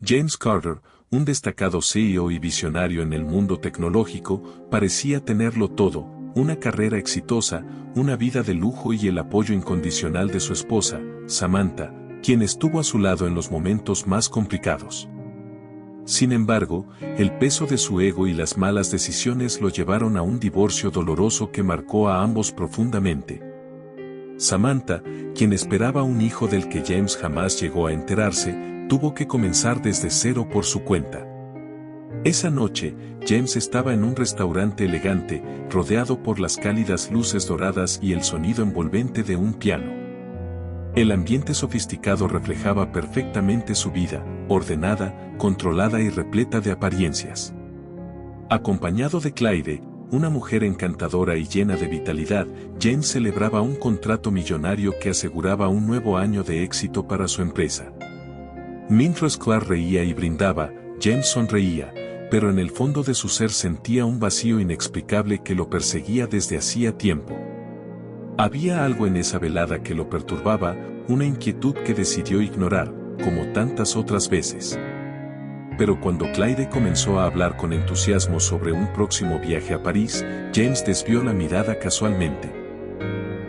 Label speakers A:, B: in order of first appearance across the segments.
A: James Carter, un destacado CEO y visionario en el mundo tecnológico, parecía tenerlo todo: una carrera exitosa, una vida de lujo y el apoyo incondicional de su esposa, Samantha, quien estuvo a su lado en los momentos más complicados. Sin embargo, el peso de su ego y las malas decisiones lo llevaron a un divorcio doloroso que marcó a ambos profundamente. Samantha, quien esperaba un hijo del que James jamás llegó a enterarse, tuvo que comenzar desde cero por su cuenta. Esa noche, James estaba en un restaurante elegante, rodeado por las cálidas luces doradas y el sonido envolvente de un piano. El ambiente sofisticado reflejaba perfectamente su vida, ordenada, controlada y repleta de apariencias. Acompañado de Clyde, una mujer encantadora y llena de vitalidad, James celebraba un contrato millonario que aseguraba un nuevo año de éxito para su empresa. Mientras Clark reía y brindaba, James sonreía, pero en el fondo de su ser sentía un vacío inexplicable que lo perseguía desde hacía tiempo. Había algo en esa velada que lo perturbaba, una inquietud que decidió ignorar, como tantas otras veces. Pero cuando Clyde comenzó a hablar con entusiasmo sobre un próximo viaje a París, James desvió la mirada casualmente.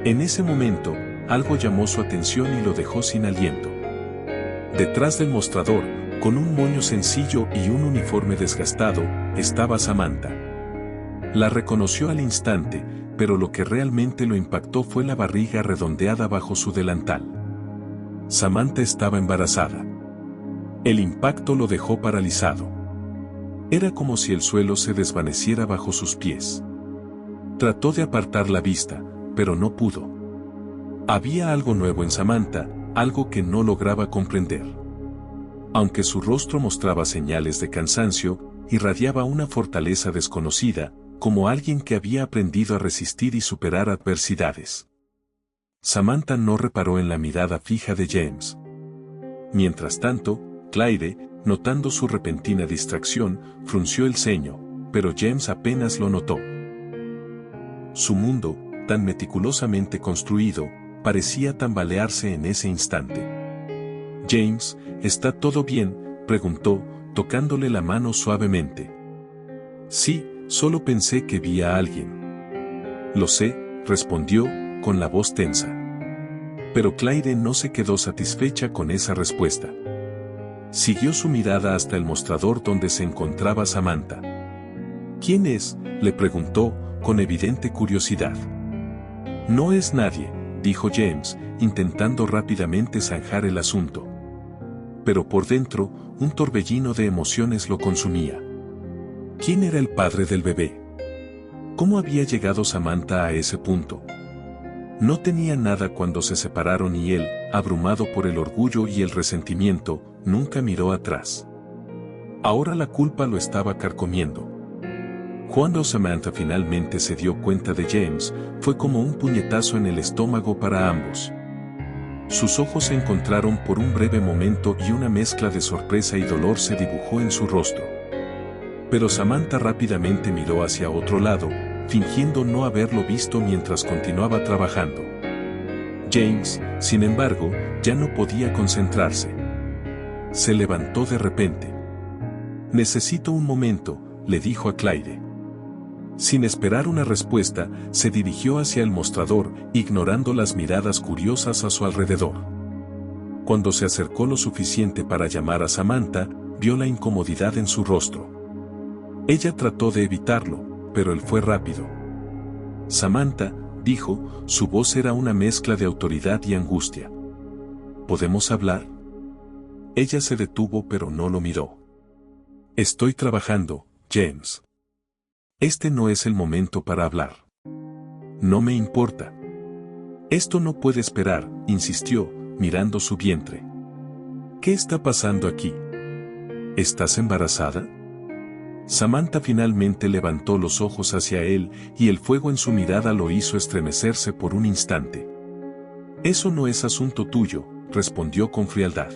A: En ese momento, algo llamó su atención y lo dejó sin aliento. Detrás del mostrador, con un moño sencillo y un uniforme desgastado, estaba Samantha. La reconoció al instante, pero lo que realmente lo impactó fue la barriga redondeada bajo su delantal. Samantha estaba embarazada. El impacto lo dejó paralizado. Era como si el suelo se desvaneciera bajo sus pies. Trató de apartar la vista, pero no pudo. Había algo nuevo en Samantha, algo que no lograba comprender. Aunque su rostro mostraba señales de cansancio, irradiaba una fortaleza desconocida, como alguien que había aprendido a resistir y superar adversidades. Samantha no reparó en la mirada fija de James. Mientras tanto, Clyde, notando su repentina distracción, frunció el ceño, pero James apenas lo notó. Su mundo, tan meticulosamente construido, parecía tambalearse en ese instante. «James, ¿está todo bien?», preguntó, tocándole la mano suavemente. «Sí, solo pensé que vi a alguien». «Lo sé», respondió, con la voz tensa. Pero Clyde no se quedó satisfecha con esa respuesta. Siguió su mirada hasta el mostrador donde se encontraba Samantha. «¿Quién es?», le preguntó, con evidente curiosidad. «No es nadie», dijo James, intentando rápidamente zanjar el asunto. Pero por dentro, un torbellino de emociones lo consumía. ¿Quién era el padre del bebé? ¿Cómo había llegado Samantha a ese punto? No tenía nada cuando se separaron y él, abrumado por el orgullo y el resentimiento, nunca miró atrás. Ahora la culpa lo estaba carcomiendo. Cuando Samantha finalmente se dio cuenta de James, fue como un puñetazo en el estómago para ambos. Sus ojos se encontraron por un breve momento y una mezcla de sorpresa y dolor se dibujó en su rostro. Pero Samantha rápidamente miró hacia otro lado, fingiendo no haberlo visto mientras continuaba trabajando. James, sin embargo, ya no podía concentrarse. Se levantó de repente. «Necesito un momento», le dijo a Clyde. Sin esperar una respuesta, se dirigió hacia el mostrador, ignorando las miradas curiosas a su alrededor. Cuando se acercó lo suficiente para llamar a Samantha, vio la incomodidad en su rostro. Ella trató de evitarlo, pero él fue rápido. «Samantha», dijo, su voz era una mezcla de autoridad y angustia. «¿Podemos hablar?». Ella se detuvo pero no lo miró. «Estoy trabajando, James. Este no es el momento para hablar». «No me importa». «Esto no puede esperar», insistió, mirando su vientre. «¿Qué está pasando aquí? ¿Estás embarazada?». Samantha finalmente levantó los ojos hacia él y el fuego en su mirada lo hizo estremecerse por un instante. «Eso no es asunto tuyo», respondió con frialdad.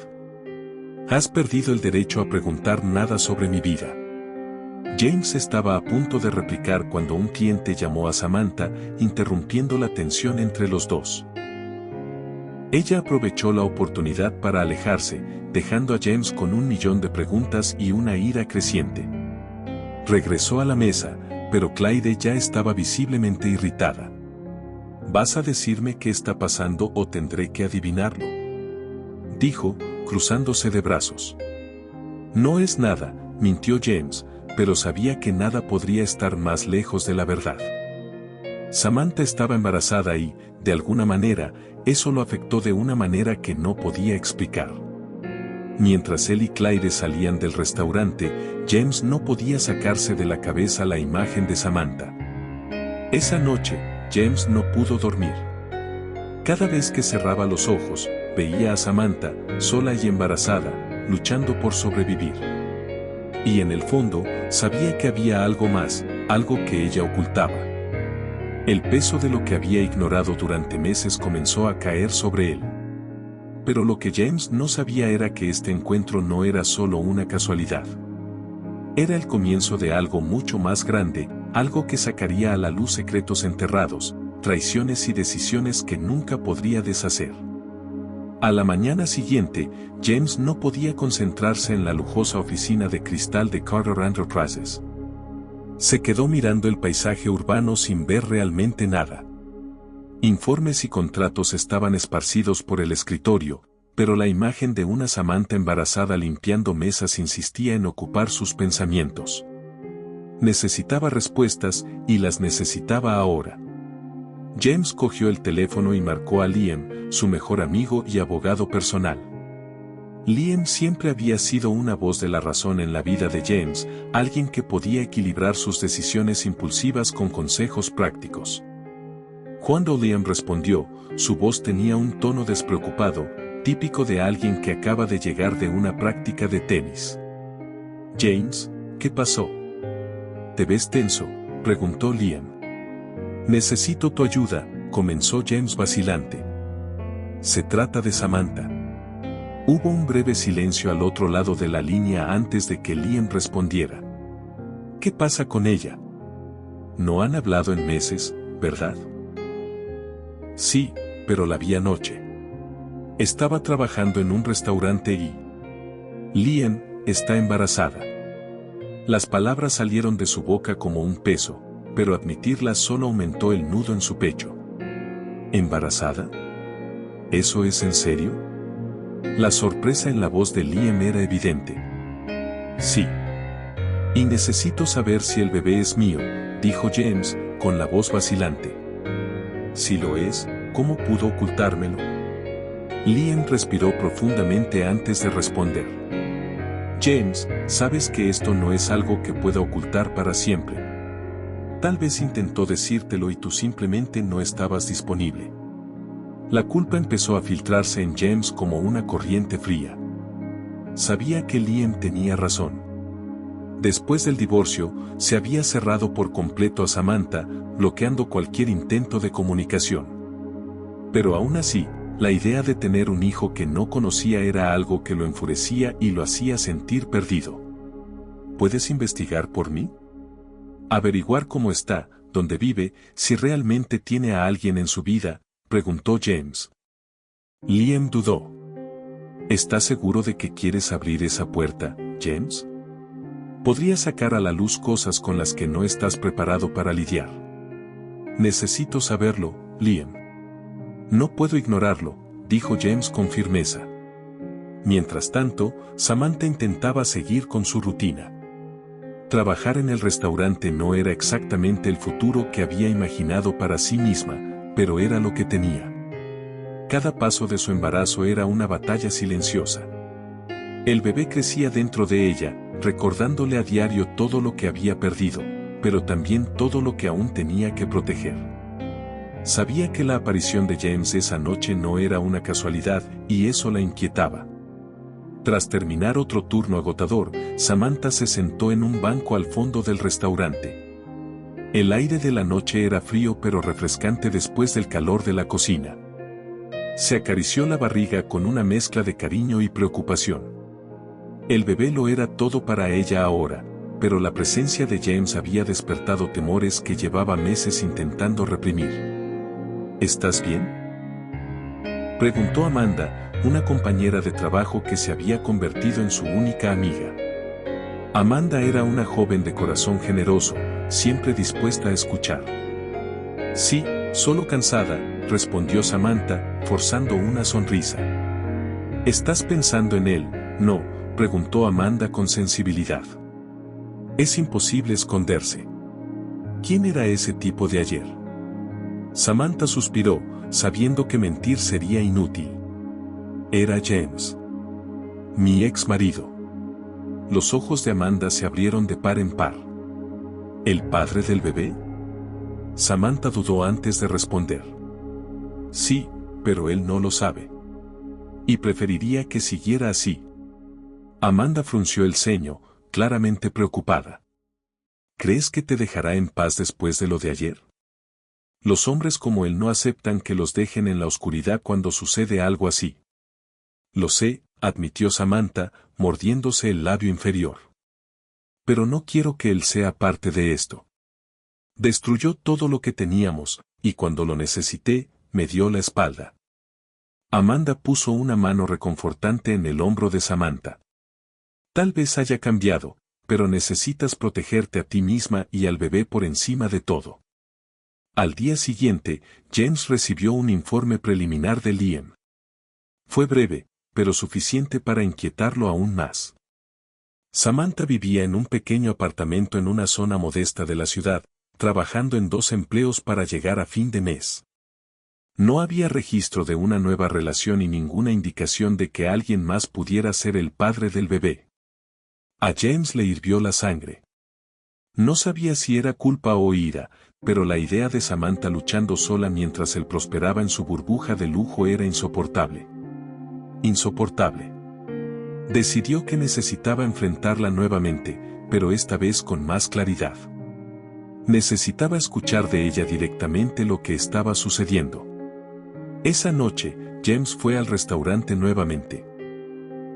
A: «Has perdido el derecho a preguntar nada sobre mi vida». James estaba a punto de replicar cuando un cliente llamó a Samantha, interrumpiendo la tensión entre los dos. Ella aprovechó la oportunidad para alejarse, dejando a James con 1.000.000 de preguntas y una ira creciente. Regresó a la mesa, pero Clyde ya estaba visiblemente irritada. ¿Vas a decirme qué está pasando o tendré que adivinarlo?, dijo, cruzándose de brazos. No es nada, mintió James, pero sabía que nada podría estar más lejos de la verdad. Samantha estaba embarazada y, de alguna manera, eso lo afectó de una manera que no podía explicar. Mientras él y Clyde salían del restaurante, James no podía sacarse de la cabeza la imagen de Samantha. Esa noche, James no pudo dormir. Cada vez que cerraba los ojos, veía a Samantha, sola y embarazada, luchando por sobrevivir. Y en el fondo, sabía que había algo más, algo que ella ocultaba. El peso de lo que había ignorado durante meses comenzó a caer sobre él. Pero lo que James no sabía era que este encuentro no era solo una casualidad. Era el comienzo de algo mucho más grande, algo que sacaría a la luz secretos enterrados, traiciones y decisiones que nunca podría deshacer. A la mañana siguiente, James no podía concentrarse en la lujosa oficina de cristal de Carter Enterprises. Se quedó mirando el paisaje urbano sin ver realmente nada. Informes y contratos estaban esparcidos por el escritorio, pero la imagen de una Samantha embarazada limpiando mesas insistía en ocupar sus pensamientos. Necesitaba respuestas, y las necesitaba ahora. James cogió el teléfono y marcó a Liam, su mejor amigo y abogado personal. Liam siempre había sido una voz de la razón en la vida de James, alguien que podía equilibrar sus decisiones impulsivas con consejos prácticos. Cuando Liam respondió, su voz tenía un tono despreocupado, típico de alguien que acaba de llegar de una práctica de tenis. «James, ¿qué pasó? ¿Te ves tenso?», preguntó Liam. «Necesito tu ayuda», comenzó James vacilante. «Se trata de Samantha». Hubo un breve silencio al otro lado de la línea antes de que Liam respondiera. «¿Qué pasa con ella? No han hablado en meses, ¿verdad?». «Sí, pero la vi anoche. Estaba trabajando en un restaurante y... Liam está embarazada». Las palabras salieron de su boca como un peso, pero admitirlas solo aumentó el nudo en su pecho. ¿Embarazada? ¿Eso es en serio? La sorpresa en la voz de Liam era evidente. «Sí. Y necesito saber si el bebé es mío», dijo James, con la voz vacilante. «Si lo es, ¿cómo pudo ocultármelo?». Liam respiró profundamente antes de responder. «James, sabes que esto no es algo que pueda ocultar para siempre. Tal vez intentó decírtelo y tú simplemente no estabas disponible». La culpa empezó a filtrarse en James como una corriente fría. Sabía que Liam tenía razón. Después del divorcio, se había cerrado por completo a Samantha, bloqueando cualquier intento de comunicación. Pero aún así, la idea de tener un hijo que no conocía era algo que lo enfurecía y lo hacía sentir perdido. ¿Puedes investigar por mí? Averiguar cómo está, dónde vive, si realmente tiene a alguien en su vida, preguntó James. Liam dudó. ¿Estás seguro de que quieres abrir esa puerta, James? Podría sacar a la luz cosas con las que no estás preparado para lidiar. Necesito saberlo, Liam. No puedo ignorarlo, dijo James con firmeza. Mientras tanto, Samantha intentaba seguir con su rutina. Trabajar en el restaurante no era exactamente el futuro que había imaginado para sí misma, pero era lo que tenía. Cada paso de su embarazo era una batalla silenciosa. El bebé crecía dentro de ella, recordándole a diario todo lo que había perdido, pero también todo lo que aún tenía que proteger. Sabía que la aparición de James esa noche no era una casualidad, y eso la inquietaba. Tras terminar otro turno agotador, Samantha se sentó en un banco al fondo del restaurante. El aire de la noche era frío pero refrescante después del calor de la cocina. Se acarició la barriga con una mezcla de cariño y preocupación. El bebé lo era todo para ella ahora, pero la presencia de James había despertado temores que llevaba meses intentando reprimir. ¿Estás bien?, Preguntó Amanda, una compañera de trabajo que se había convertido en su única amiga. Amanda era una joven de corazón generoso, siempre dispuesta a escuchar. Sí, solo cansada, respondió Samantha, forzando una sonrisa. ¿Estás pensando en él? No, preguntó Amanda con sensibilidad. Es imposible esconderse. ¿Quién era ese tipo de ayer? Samantha suspiró, sabiendo que mentir sería inútil. Era James. Mi ex marido. Los ojos de Amanda se abrieron de par en par. ¿El padre del bebé? Samantha dudó antes de responder. Sí, pero él no lo sabe. Y preferiría que siguiera así. Amanda frunció el ceño, claramente preocupada. ¿Crees que te dejará en paz después de lo de ayer? Los hombres como él no aceptan que los dejen en la oscuridad cuando sucede algo así. Lo sé, admitió Samantha, mordiéndose el labio inferior. Pero no quiero que él sea parte de esto. Destruyó todo lo que teníamos, y cuando lo necesité, me dio la espalda. Amanda puso una mano reconfortante en el hombro de Samantha. Tal vez haya cambiado, pero necesitas protegerte a ti misma y al bebé por encima de todo. Al día siguiente, James recibió un informe preliminar de Liam. Fue breve, pero suficiente para inquietarlo aún más. Samantha vivía en un pequeño apartamento en una zona modesta de la ciudad, trabajando en 2 empleos para llegar a fin de mes. No había registro de una nueva relación y ninguna indicación de que alguien más pudiera ser el padre del bebé. A James le hirvió la sangre. No sabía si era culpa o ira, pero la idea de Samantha luchando sola mientras él prosperaba en su burbuja de lujo era insoportable. Insoportable. Decidió que necesitaba enfrentarla nuevamente, pero esta vez con más claridad. Necesitaba escuchar de ella directamente lo que estaba sucediendo. Esa noche, James fue al restaurante nuevamente.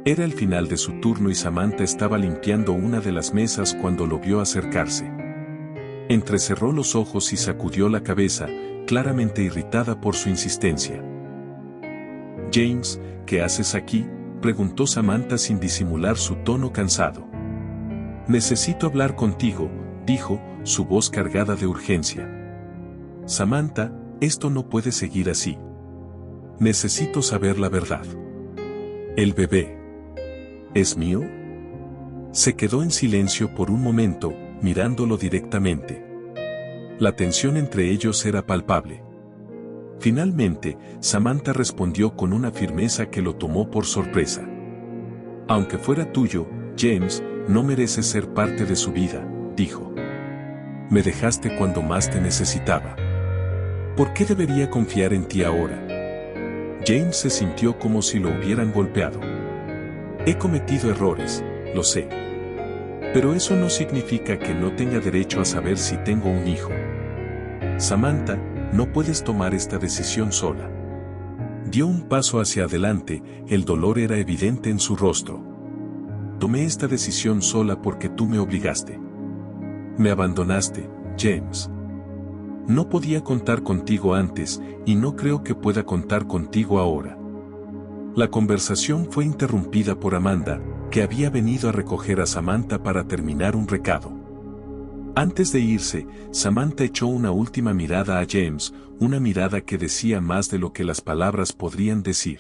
A: Era el final de su turno y Samantha estaba limpiando una de las mesas cuando lo vio acercarse. Entrecerró los ojos y sacudió la cabeza, claramente irritada por su insistencia. James, ¿qué haces aquí?, preguntó Samantha sin disimular su tono cansado. Necesito hablar contigo, dijo, su voz cargada de urgencia. Samantha, esto no puede seguir así. Necesito saber la verdad. ¿El bebé es mío? Se quedó en silencio por un momento, mirándolo directamente. La tensión entre ellos era palpable. Finalmente, Samantha respondió con una firmeza que lo tomó por sorpresa. Aunque fuera tuyo, James, no mereces ser parte de su vida, dijo. Me dejaste cuando más te necesitaba. ¿Por qué debería confiar en ti ahora? James se sintió como si lo hubieran golpeado. He cometido errores, lo sé. Pero eso no significa que no tenga derecho a saber si tengo un hijo. Samantha, no puedes tomar esta decisión sola. Dio un paso hacia adelante, el dolor era evidente en su rostro. Tomé esta decisión sola porque tú me obligaste. Me abandonaste, James. No podía contar contigo antes, y no creo que pueda contar contigo ahora. La conversación fue interrumpida por Amanda, que había venido a recoger a Samantha para terminar un recado. Antes de irse, Samantha echó una última mirada a James, una mirada que decía más de lo que las palabras podrían decir.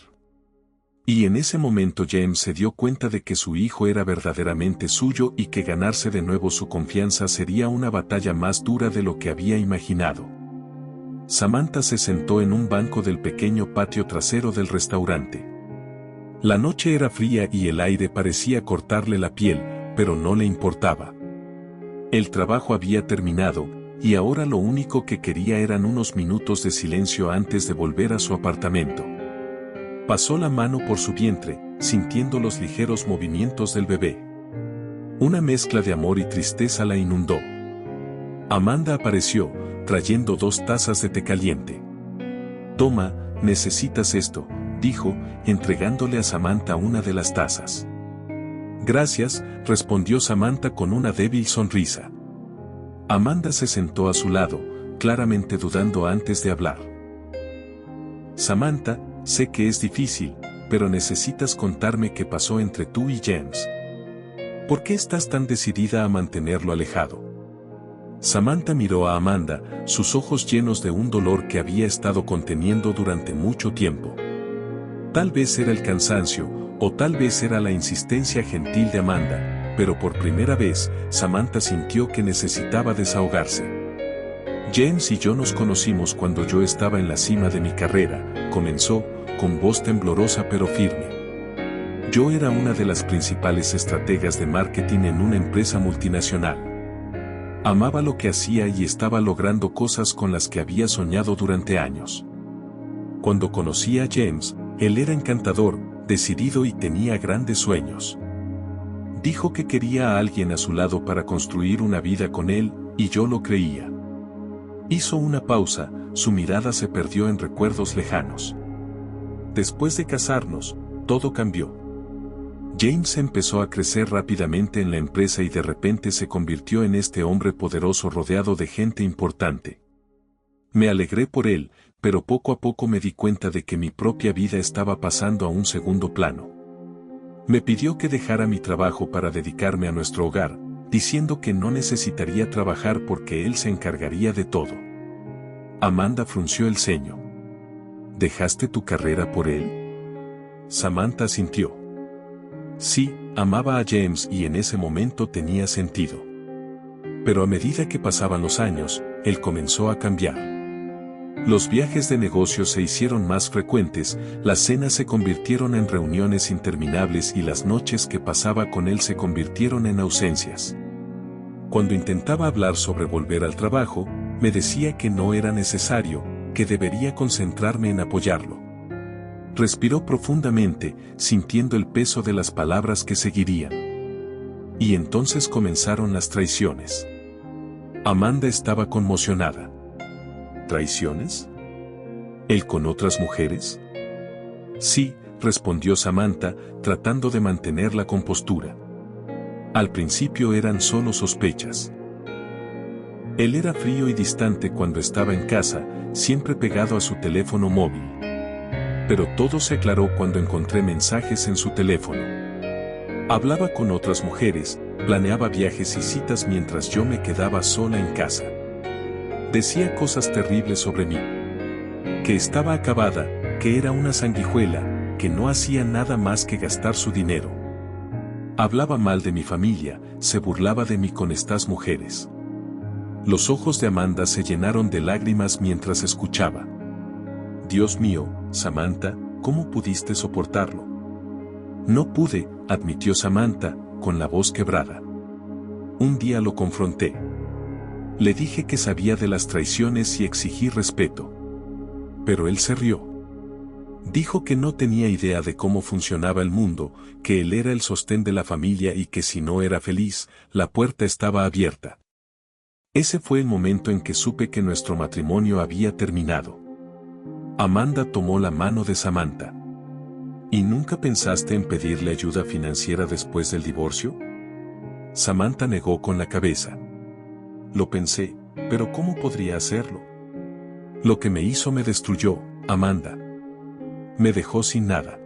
A: Y en ese momento James se dio cuenta de que su hijo era verdaderamente suyo y que ganarse de nuevo su confianza sería una batalla más dura de lo que había imaginado. Samantha se sentó en un banco del pequeño patio trasero del restaurante. La noche era fría y el aire parecía cortarle la piel, pero no le importaba. El trabajo había terminado, y ahora lo único que quería eran unos minutos de silencio antes de volver a su apartamento. Pasó la mano por su vientre, sintiendo los ligeros movimientos del bebé. Una mezcla de amor y tristeza la inundó. Amanda apareció, trayendo 2 tazas de té caliente. Toma, necesitas esto, dijo, entregándole a Samantha una de las tazas. Gracias, respondió Samantha con una débil sonrisa. Amanda se sentó a su lado, claramente dudando antes de hablar. Samantha, Sé que es difícil, pero necesitas contarme qué pasó entre tú y James. ¿Por qué estás tan decidida a mantenerlo alejado? Samantha miró a Amanda, sus ojos llenos de un dolor que había estado conteniendo durante mucho tiempo. Tal vez era el cansancio, o tal vez era la insistencia gentil de Amanda, pero por primera vez, Samantha sintió que necesitaba desahogarse. James y yo nos conocimos cuando yo estaba en la cima de mi carrera, comenzó, con voz temblorosa pero firme. Yo era una de las principales estrategas de marketing en una empresa multinacional. Amaba lo que hacía y estaba logrando cosas con las que había soñado durante años. Cuando conocí a James, él era encantador, decidido y tenía grandes sueños. Dijo que quería a alguien a su lado para construir una vida con él, y yo lo creía. Hizo una pausa, su mirada se perdió en recuerdos lejanos. Después de casarnos, todo cambió. James empezó a crecer rápidamente en la empresa y de repente se convirtió en este hombre poderoso rodeado de gente importante. Me alegré por él, pero poco a poco me di cuenta de que mi propia vida estaba pasando a un segundo plano. Me pidió que dejara mi trabajo para dedicarme a nuestro hogar, diciendo que no necesitaría trabajar porque él se encargaría de todo. Amanda frunció el ceño. ¿Dejaste tu carrera por él? Samantha asintió. Sí, amaba a James y en ese momento tenía sentido. Pero a medida que pasaban los años, él comenzó a cambiar. Los viajes de negocios se hicieron más frecuentes, las cenas se convirtieron en reuniones interminables y las noches que pasaba con él se convirtieron en ausencias. Cuando intentaba hablar sobre volver al trabajo, me decía que no era necesario, que debería concentrarme en apoyarlo. Respiró profundamente, sintiendo el peso de las palabras que seguirían. Y entonces comenzaron las traiciones. Amanda estaba conmocionada. ¿Traiciones? ¿Él con otras mujeres? Sí, respondió Samantha, tratando de mantener la compostura. Al principio eran solo sospechas. Él era frío y distante cuando estaba en casa, siempre pegado a su teléfono móvil. Pero todo se aclaró cuando encontré mensajes en su teléfono. Hablaba con otras mujeres, planeaba viajes y citas mientras yo me quedaba sola en casa. Decía cosas terribles sobre mí. Que estaba acabada, que era una sanguijuela, que no hacía nada más que gastar su dinero. Hablaba mal de mi familia, se burlaba de mí con estas mujeres. Los ojos de Amanda se llenaron de lágrimas mientras escuchaba. Dios mío, Samantha, ¿cómo pudiste soportarlo? No pude, admitió Samantha, con la voz quebrada. Un día lo confronté. Le dije que sabía de las traiciones y exigí respeto. Pero él se rió. Dijo que no tenía idea de cómo funcionaba el mundo, que él era el sostén de la familia y que si no era feliz, la puerta estaba abierta. Ese fue el momento en que supe que nuestro matrimonio había terminado. Amanda tomó la mano de Samantha. ¿Y nunca pensaste en pedirle ayuda financiera después del divorcio? Samantha negó con la cabeza. Lo pensé, pero ¿cómo podría hacerlo? Lo que me hizo me destruyó, Amanda. Me dejó sin nada.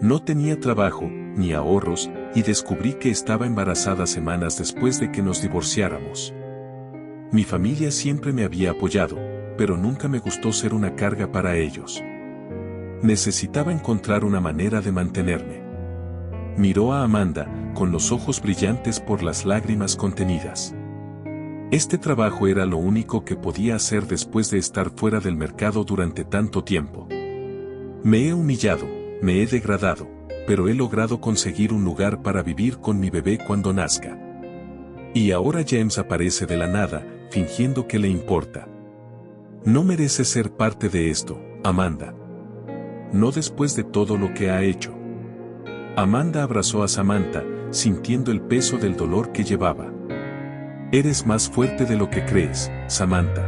A: No tenía trabajo, ni ahorros, y descubrí que estaba embarazada semanas después de que nos divorciáramos. Mi familia siempre me había apoyado, pero nunca me gustó ser una carga para ellos. Necesitaba encontrar una manera de mantenerme. Miró a Amanda, con los ojos brillantes por las lágrimas contenidas. Este trabajo era lo único que podía hacer después de estar fuera del mercado durante tanto tiempo. Me he humillado, me he degradado, pero he logrado conseguir un lugar para vivir con mi bebé cuando nazca. Y ahora James aparece de la nada, fingiendo que le importa. No merece ser parte de esto, Amanda. No después de todo lo que ha hecho. Amanda abrazó a Samantha, sintiendo el peso del dolor que llevaba. Eres más fuerte de lo que crees, Samantha.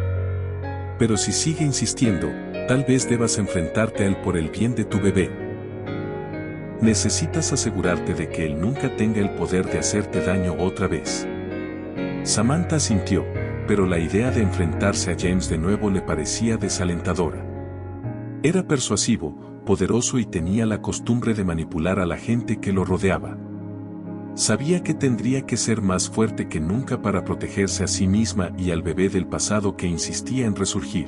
A: Pero si sigue insistiendo, tal vez debas enfrentarte a él por el bien de tu bebé. Necesitas asegurarte de que él nunca tenga el poder de hacerte daño otra vez. Samantha asintió, pero la idea de enfrentarse a James de nuevo le parecía desalentadora. Era persuasivo, poderoso y tenía la costumbre de manipular a la gente que lo rodeaba. Sabía que tendría que ser más fuerte que nunca para protegerse a sí misma y al bebé del pasado que insistía en resurgir.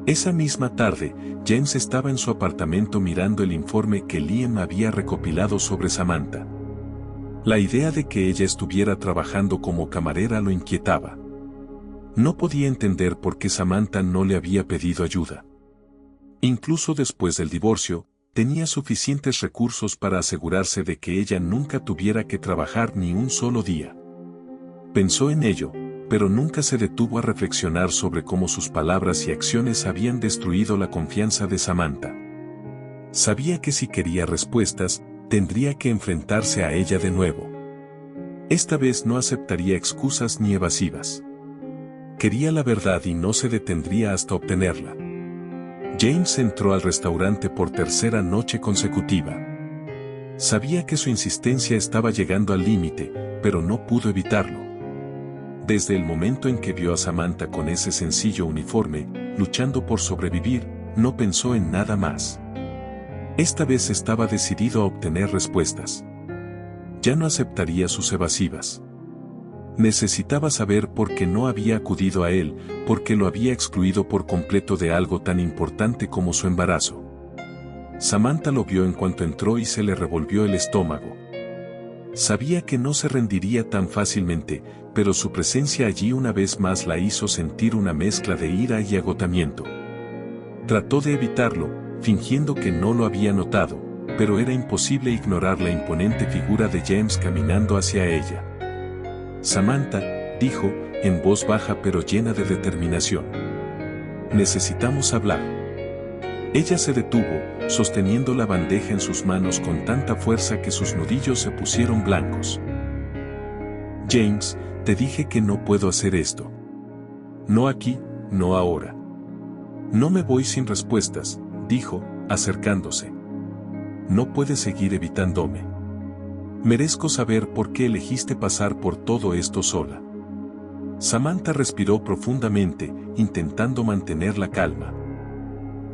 A: Esa misma tarde, James estaba en su apartamento mirando el informe que Liam había recopilado sobre Samantha. La idea de que ella estuviera trabajando como camarera lo inquietaba. No podía entender por qué Samantha no le había pedido ayuda. Incluso después del divorcio, tenía suficientes recursos para asegurarse de que ella nunca tuviera que trabajar ni un solo día. Pensó en ello, pero nunca se detuvo a reflexionar sobre cómo sus palabras y acciones habían destruido la confianza de Samantha. Sabía que si quería respuestas, tendría que enfrentarse a ella de nuevo. Esta vez no aceptaría excusas ni evasivas. Quería la verdad y no se detendría hasta obtenerla. James entró al restaurante por tercera noche consecutiva. Sabía que su insistencia estaba llegando al límite, pero no pudo evitarlo. Desde el momento en que vio a Samantha con ese sencillo uniforme, luchando por sobrevivir, no pensó en nada más. Esta vez estaba decidido a obtener respuestas. Ya no aceptaría sus evasivas. Necesitaba saber por qué no había acudido a él, por qué lo había excluido por completo de algo tan importante como su embarazo. Samantha lo vio en cuanto entró y se le revolvió el estómago. Sabía que no se rendiría tan fácilmente, pero su presencia allí una vez más la hizo sentir una mezcla de ira y agotamiento. Trató de evitarlo, fingiendo que no lo había notado, pero era imposible ignorar la imponente figura de James caminando hacia ella. Samantha, dijo, en voz baja pero llena de determinación. Necesitamos hablar. Ella se detuvo, sosteniendo la bandeja en sus manos con tanta fuerza que sus nudillos se pusieron blancos. James, te dije que no puedo hacer esto. No aquí, no ahora. No me voy sin respuestas, dijo, acercándose. No puedes seguir evitándome. Merezco saber por qué elegiste pasar por todo esto sola. Samantha respiró profundamente, intentando mantener la calma.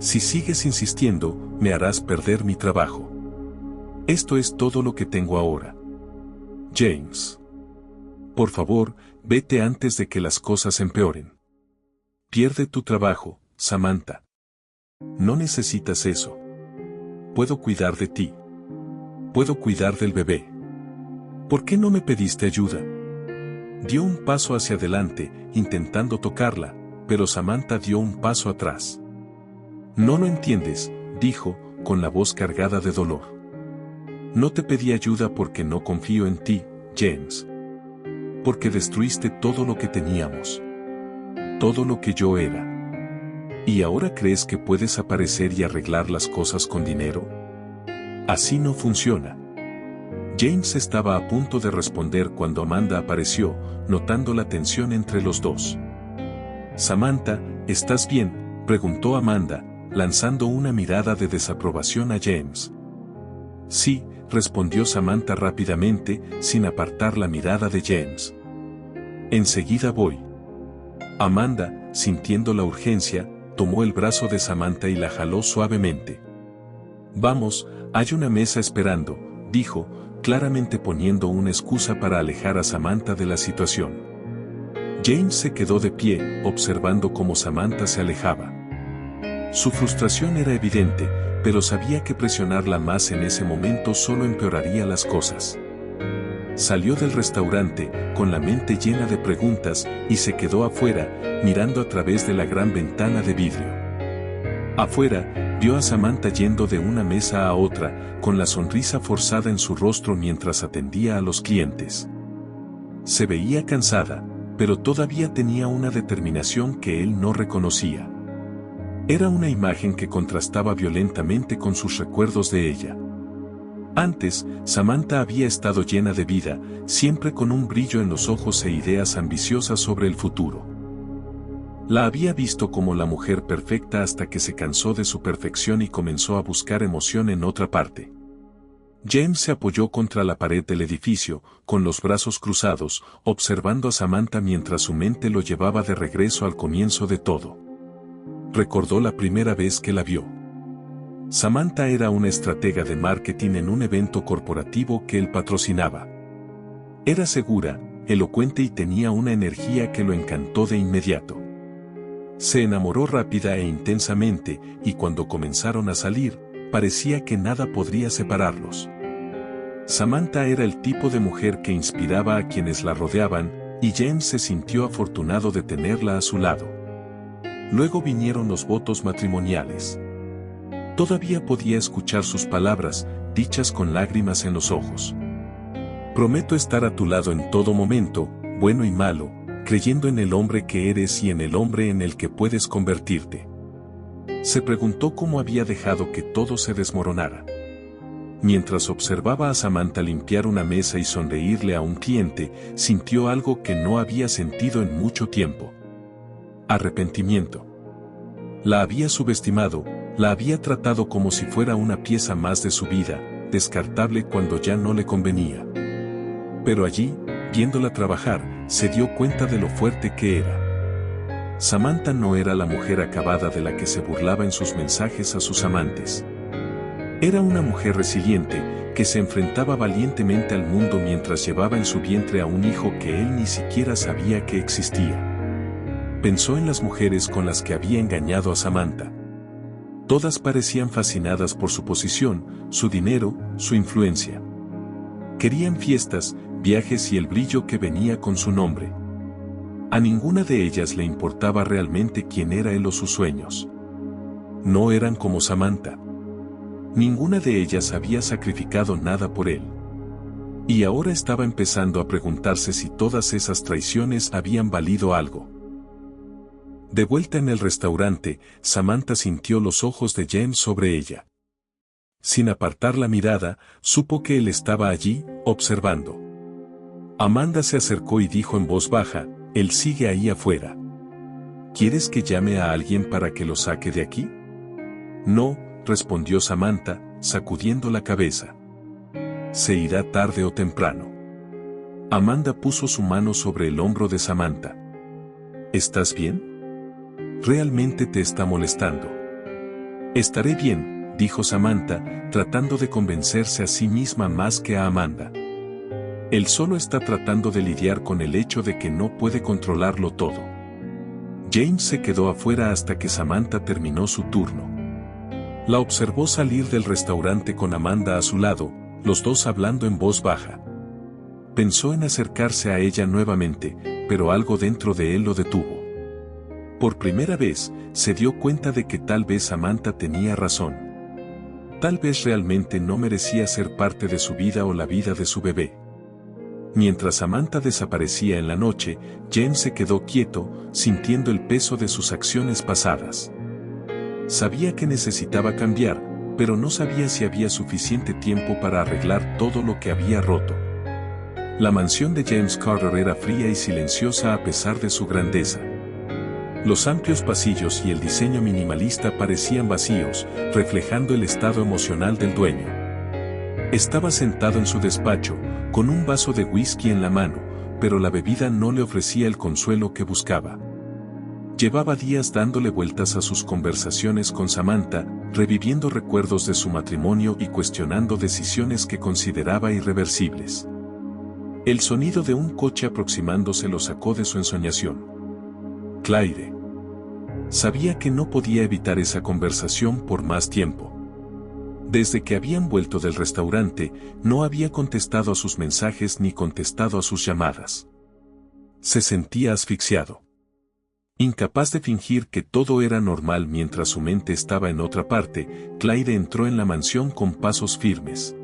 A: Si sigues insistiendo, me harás perder mi trabajo. Esto es todo lo que tengo ahora. James. Por favor, vete antes de que las cosas empeoren. Pierde tu trabajo, Samantha. No necesitas eso. Puedo cuidar de ti. Puedo cuidar del bebé. ¿Por qué no me pediste ayuda? Dio un paso hacia adelante, intentando tocarla, pero Samantha dio un paso atrás. No lo entiendes, dijo, con la voz cargada de dolor. No te pedí ayuda porque no confío en ti, James. Porque destruiste todo lo que teníamos. Todo lo que yo era. ¿Y ahora crees que puedes aparecer y arreglar las cosas con dinero? Así no funciona. James estaba a punto de responder cuando Amanda apareció, notando la tensión entre los dos. Samantha, ¿estás bien?, preguntó Amanda, lanzando una mirada de desaprobación a James. Sí, respondió Samantha rápidamente, sin apartar la mirada de James. Enseguida voy. Amanda, sintiendo la urgencia, tomó el brazo de Samantha y la jaló suavemente. Vamos, hay una mesa esperando, dijo, claramente poniendo una excusa para alejar a Samantha de la situación. James se quedó de pie, observando cómo Samantha se alejaba. Su frustración era evidente, pero sabía que presionarla más en ese momento solo empeoraría las cosas. Salió del restaurante, con la mente llena de preguntas, y se quedó afuera, mirando a través de la gran ventana de vidrio. Afuera, vio a Samantha yendo de una mesa a otra, con la sonrisa forzada en su rostro mientras atendía a los clientes. Se veía cansada, pero todavía tenía una determinación que él no reconocía. Era una imagen que contrastaba violentamente con sus recuerdos de ella. Antes, Samantha había estado llena de vida, siempre con un brillo en los ojos e ideas ambiciosas sobre el futuro. La había visto como la mujer perfecta hasta que se cansó de su perfección y comenzó a buscar emoción en otra parte. James se apoyó contra la pared del edificio, con los brazos cruzados, observando a Samantha mientras su mente lo llevaba de regreso al comienzo de todo. Recordó la primera vez que la vio. Samantha era una estratega de marketing en un evento corporativo que él patrocinaba. Era segura, elocuente y tenía una energía que lo encantó de inmediato. Se enamoró rápida e intensamente, y cuando comenzaron a salir, parecía que nada podría separarlos. Samantha era el tipo de mujer que inspiraba a quienes la rodeaban, y James se sintió afortunado de tenerla a su lado. Luego vinieron los votos matrimoniales. Todavía podía escuchar sus palabras, dichas con lágrimas en los ojos. Prometo estar a tu lado en todo momento, bueno y malo, creyendo en el hombre que eres y en el hombre en el que puedes convertirte. Se preguntó cómo había dejado que todo se desmoronara. Mientras observaba a Samantha limpiar una mesa y sonreírle a un cliente, sintió algo que no había sentido en mucho tiempo. Arrepentimiento. La había subestimado, la había tratado como si fuera una pieza más de su vida, descartable cuando ya no le convenía. Pero allí, viéndola trabajar, se dio cuenta de lo fuerte que era. Samantha no era la mujer acabada de la que se burlaba en sus mensajes a sus amantes. Era una mujer resiliente, que se enfrentaba valientemente al mundo mientras llevaba en su vientre a un hijo que él ni siquiera sabía que existía. Pensó en las mujeres con las que había engañado a Samantha. Todas parecían fascinadas por su posición, su dinero, su influencia. Querían fiestas, viajes y el brillo que venía con su nombre. A ninguna de ellas le importaba realmente quién era él o sus sueños. No eran como Samantha. Ninguna de ellas había sacrificado nada por él. Y ahora estaba empezando a preguntarse si todas esas traiciones habían valido algo. De vuelta en el restaurante, Samantha sintió los ojos de James sobre ella. Sin apartar la mirada, supo que él estaba allí, observando. Amanda se acercó y dijo en voz baja, él sigue ahí afuera. ¿Quieres que llame a alguien para que lo saque de aquí? No, respondió Samantha, sacudiendo la cabeza. Se irá tarde o temprano. Amanda puso su mano sobre el hombro de Samantha. ¿Estás bien? ¿Realmente te está molestando? Estaré bien, dijo Samantha, tratando de convencerse a sí misma más que a Amanda. Él solo está tratando de lidiar con el hecho de que no puede controlarlo todo. James se quedó afuera hasta que Samantha terminó su turno. La observó salir del restaurante con Amanda a su lado, los dos hablando en voz baja. Pensó en acercarse a ella nuevamente, pero algo dentro de él lo detuvo. Por primera vez, se dio cuenta de que tal vez Samantha tenía razón. Tal vez realmente no merecía ser parte de su vida o la vida de su bebé. Mientras Samantha desaparecía en la noche, James se quedó quieto, sintiendo el peso de sus acciones pasadas. Sabía que necesitaba cambiar, pero no sabía si había suficiente tiempo para arreglar todo lo que había roto. La mansión de James Carter era fría y silenciosa a pesar de su grandeza. Los amplios pasillos y el diseño minimalista parecían vacíos, reflejando el estado emocional del dueño. Estaba sentado en su despacho, con un vaso de whisky en la mano, pero la bebida no le ofrecía el consuelo que buscaba. Llevaba días dándole vueltas a sus conversaciones con Samantha, reviviendo recuerdos de su matrimonio y cuestionando decisiones que consideraba irreversibles. El sonido de un coche aproximándose lo sacó de su ensoñación. Claire. Sabía que no podía evitar esa conversación por más tiempo. Desde que habían vuelto del restaurante, no había contestado a sus mensajes ni contestado a sus llamadas. Se sentía asfixiado. Incapaz de fingir que todo era normal mientras su mente estaba en otra parte, Claire entró en la mansión con pasos firmes.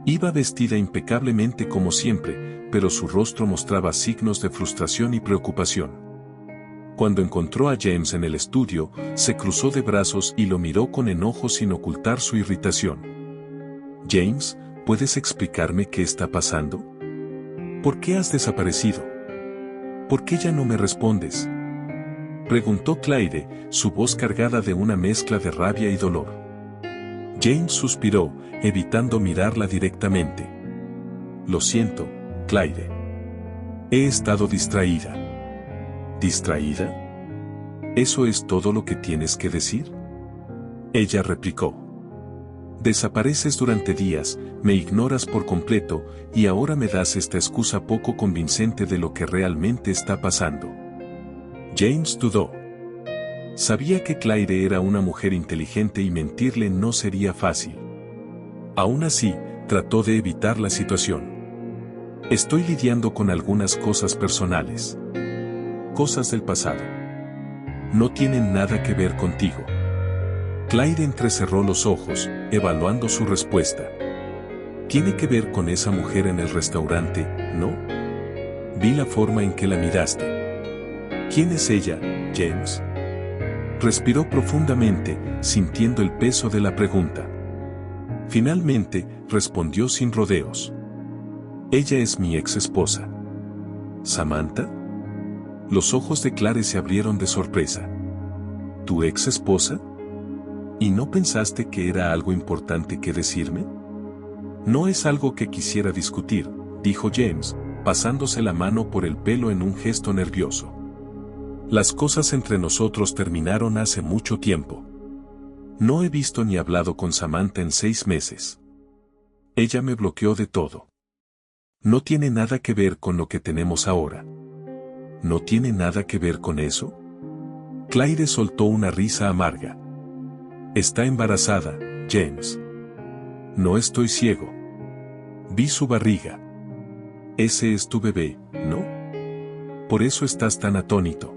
A: Iba vestida impecablemente como siempre, pero su rostro mostraba signos de frustración y preocupación. Cuando encontró a James en el estudio, se cruzó de brazos y lo miró con enojo sin ocultar su irritación. James, ¿puedes explicarme qué está pasando? ¿Por qué has desaparecido? ¿Por qué ya no me respondes? Preguntó Claire, su voz cargada de una mezcla de rabia y dolor. James suspiró, evitando mirarla directamente. Lo siento, Claire. He estado distraída. ¿Distraída? ¿Eso es todo lo que tienes que decir? Ella replicó. Desapareces durante días, me ignoras por completo, y ahora me das esta excusa poco convincente de lo que realmente está pasando. James dudó. Sabía que Claire era una mujer inteligente y mentirle no sería fácil. Aún así, trató de evitar la situación. Estoy lidiando con algunas cosas personales. Cosas del pasado. No tienen nada que ver contigo. Claire entrecerró los ojos, evaluando su respuesta. ¿Tiene que ver con esa mujer en el restaurante, no? Vi la forma en que la miraste. ¿Quién es ella, James? Respiró profundamente, sintiendo el peso de la pregunta. Finalmente, respondió sin rodeos. Ella es mi ex esposa. ¿Samantha? Los ojos de Claire se abrieron de sorpresa. ¿Tu ex esposa? ¿Y no pensaste que era algo importante que decirme? No es algo que quisiera discutir, dijo James, pasándose la mano por el pelo en un gesto nervioso. Las cosas entre nosotros terminaron hace mucho tiempo. No he visto ni hablado con Samantha en 6 meses. Ella me bloqueó de todo. No tiene nada que ver con lo que tenemos ahora. ¿No tiene nada que ver con eso? Claire soltó una risa amarga. Está embarazada, James. No estoy ciego. Vi su barriga. Ese es tu bebé, ¿no? Por eso estás tan atónito.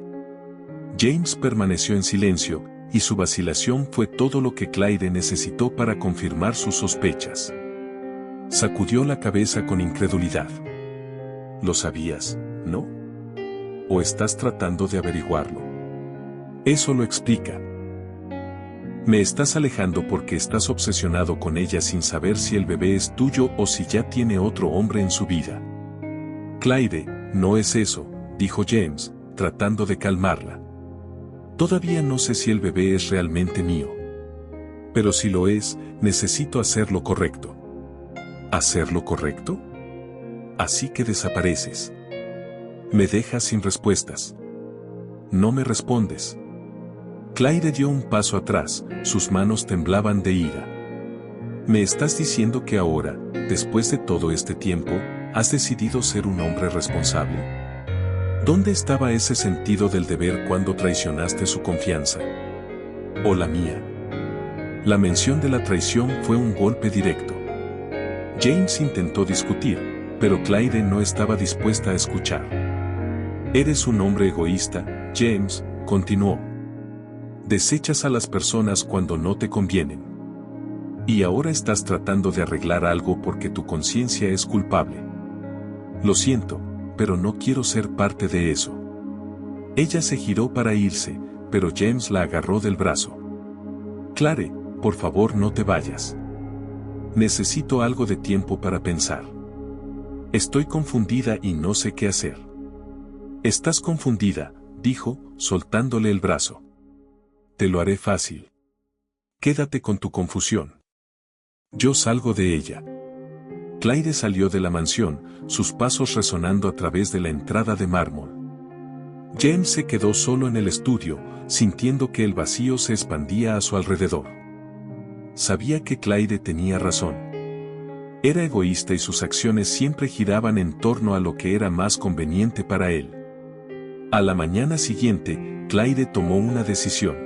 A: James permaneció en silencio, y su vacilación fue todo lo que Claire necesitó para confirmar sus sospechas. Sacudió la cabeza con incredulidad. ¿Lo sabías, no? ¿O estás tratando de averiguarlo? Eso lo explica. Me estás alejando porque estás obsesionado con ella sin saber si el bebé es tuyo o si ya tiene otro hombre en su vida. Claire, no es eso, dijo James, tratando de calmarla. Todavía no sé si el bebé es realmente mío. Pero si lo es, necesito hacer lo correcto. ¿Hacer lo correcto? Así que desapareces. Me dejas sin respuestas. No me respondes. Claire dio un paso atrás, sus manos temblaban de ira. ¿Me estás diciendo que ahora, después de todo este tiempo, has decidido ser un hombre responsable? ¿Dónde estaba ese sentido del deber cuando traicionaste su confianza? ¿O la mía? La mención de la traición fue un golpe directo. James intentó discutir, pero Claire no estaba dispuesta a escuchar. Eres un hombre egoísta, James, continuó. Desechas a las personas cuando no te convienen. Y ahora estás tratando de arreglar algo porque tu conciencia es culpable. Lo siento, pero no quiero ser parte de eso. Ella se giró para irse, pero James la agarró del brazo. Claire, por favor no te vayas. Necesito algo de tiempo para pensar. Estoy confundida y no sé qué hacer. Estás confundida, dijo, soltándole el brazo. Te lo haré fácil. Quédate con tu confusión. Yo salgo de ella. Claire salió de la mansión, sus pasos resonando a través de la entrada de mármol. James se quedó solo en el estudio, sintiendo que el vacío se expandía a su alrededor. Sabía que Claire tenía razón. Era egoísta y sus acciones siempre giraban en torno a lo que era más conveniente para él. A la mañana siguiente, Claire tomó una decisión.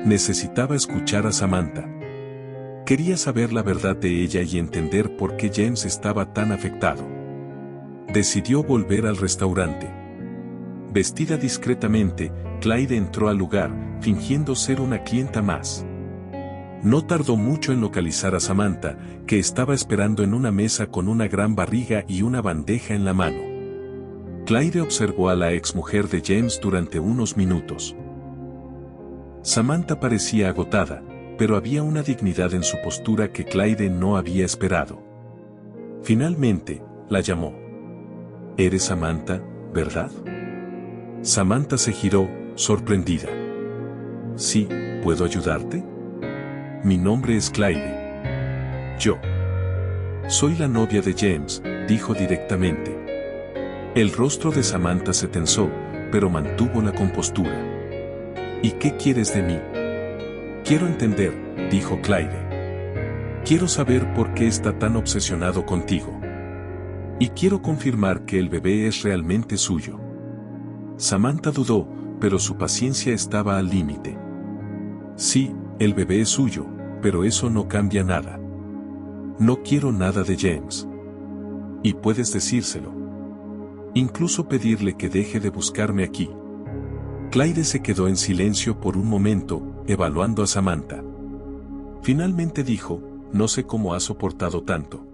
A: Necesitaba escuchar a Samantha. Quería saber la verdad de ella y entender por qué James estaba tan afectado. Decidió volver al restaurante. Vestida discretamente, Claire entró al lugar, fingiendo ser una clienta más. No tardó mucho en localizar a Samantha, que estaba esperando en una mesa con una gran barriga y una bandeja en la mano. Claire observó a la exmujer de James durante unos minutos. Samantha parecía agotada, pero había una dignidad en su postura que Claire no había esperado. Finalmente, la llamó. «¿Eres Samantha, verdad?» Samantha se giró, sorprendida. «Sí, ¿puedo ayudarte?» «Mi nombre es Claire. Yo soy la novia de James», dijo directamente. El rostro de Samantha se tensó, pero mantuvo la compostura. «¿Y qué quieres de mí?» Quiero entender, dijo Clyde. Quiero saber por qué está tan obsesionado contigo. Y quiero confirmar que el bebé es realmente suyo. Samantha dudó, pero su paciencia estaba al límite. Sí, el bebé es suyo, pero eso no cambia nada. No quiero nada de James. Y puedes decírselo. Incluso pedirle que deje de buscarme aquí. Clyde se quedó en silencio por un momento, evaluando a Samantha. Finalmente dijo, no sé cómo ha soportado tanto.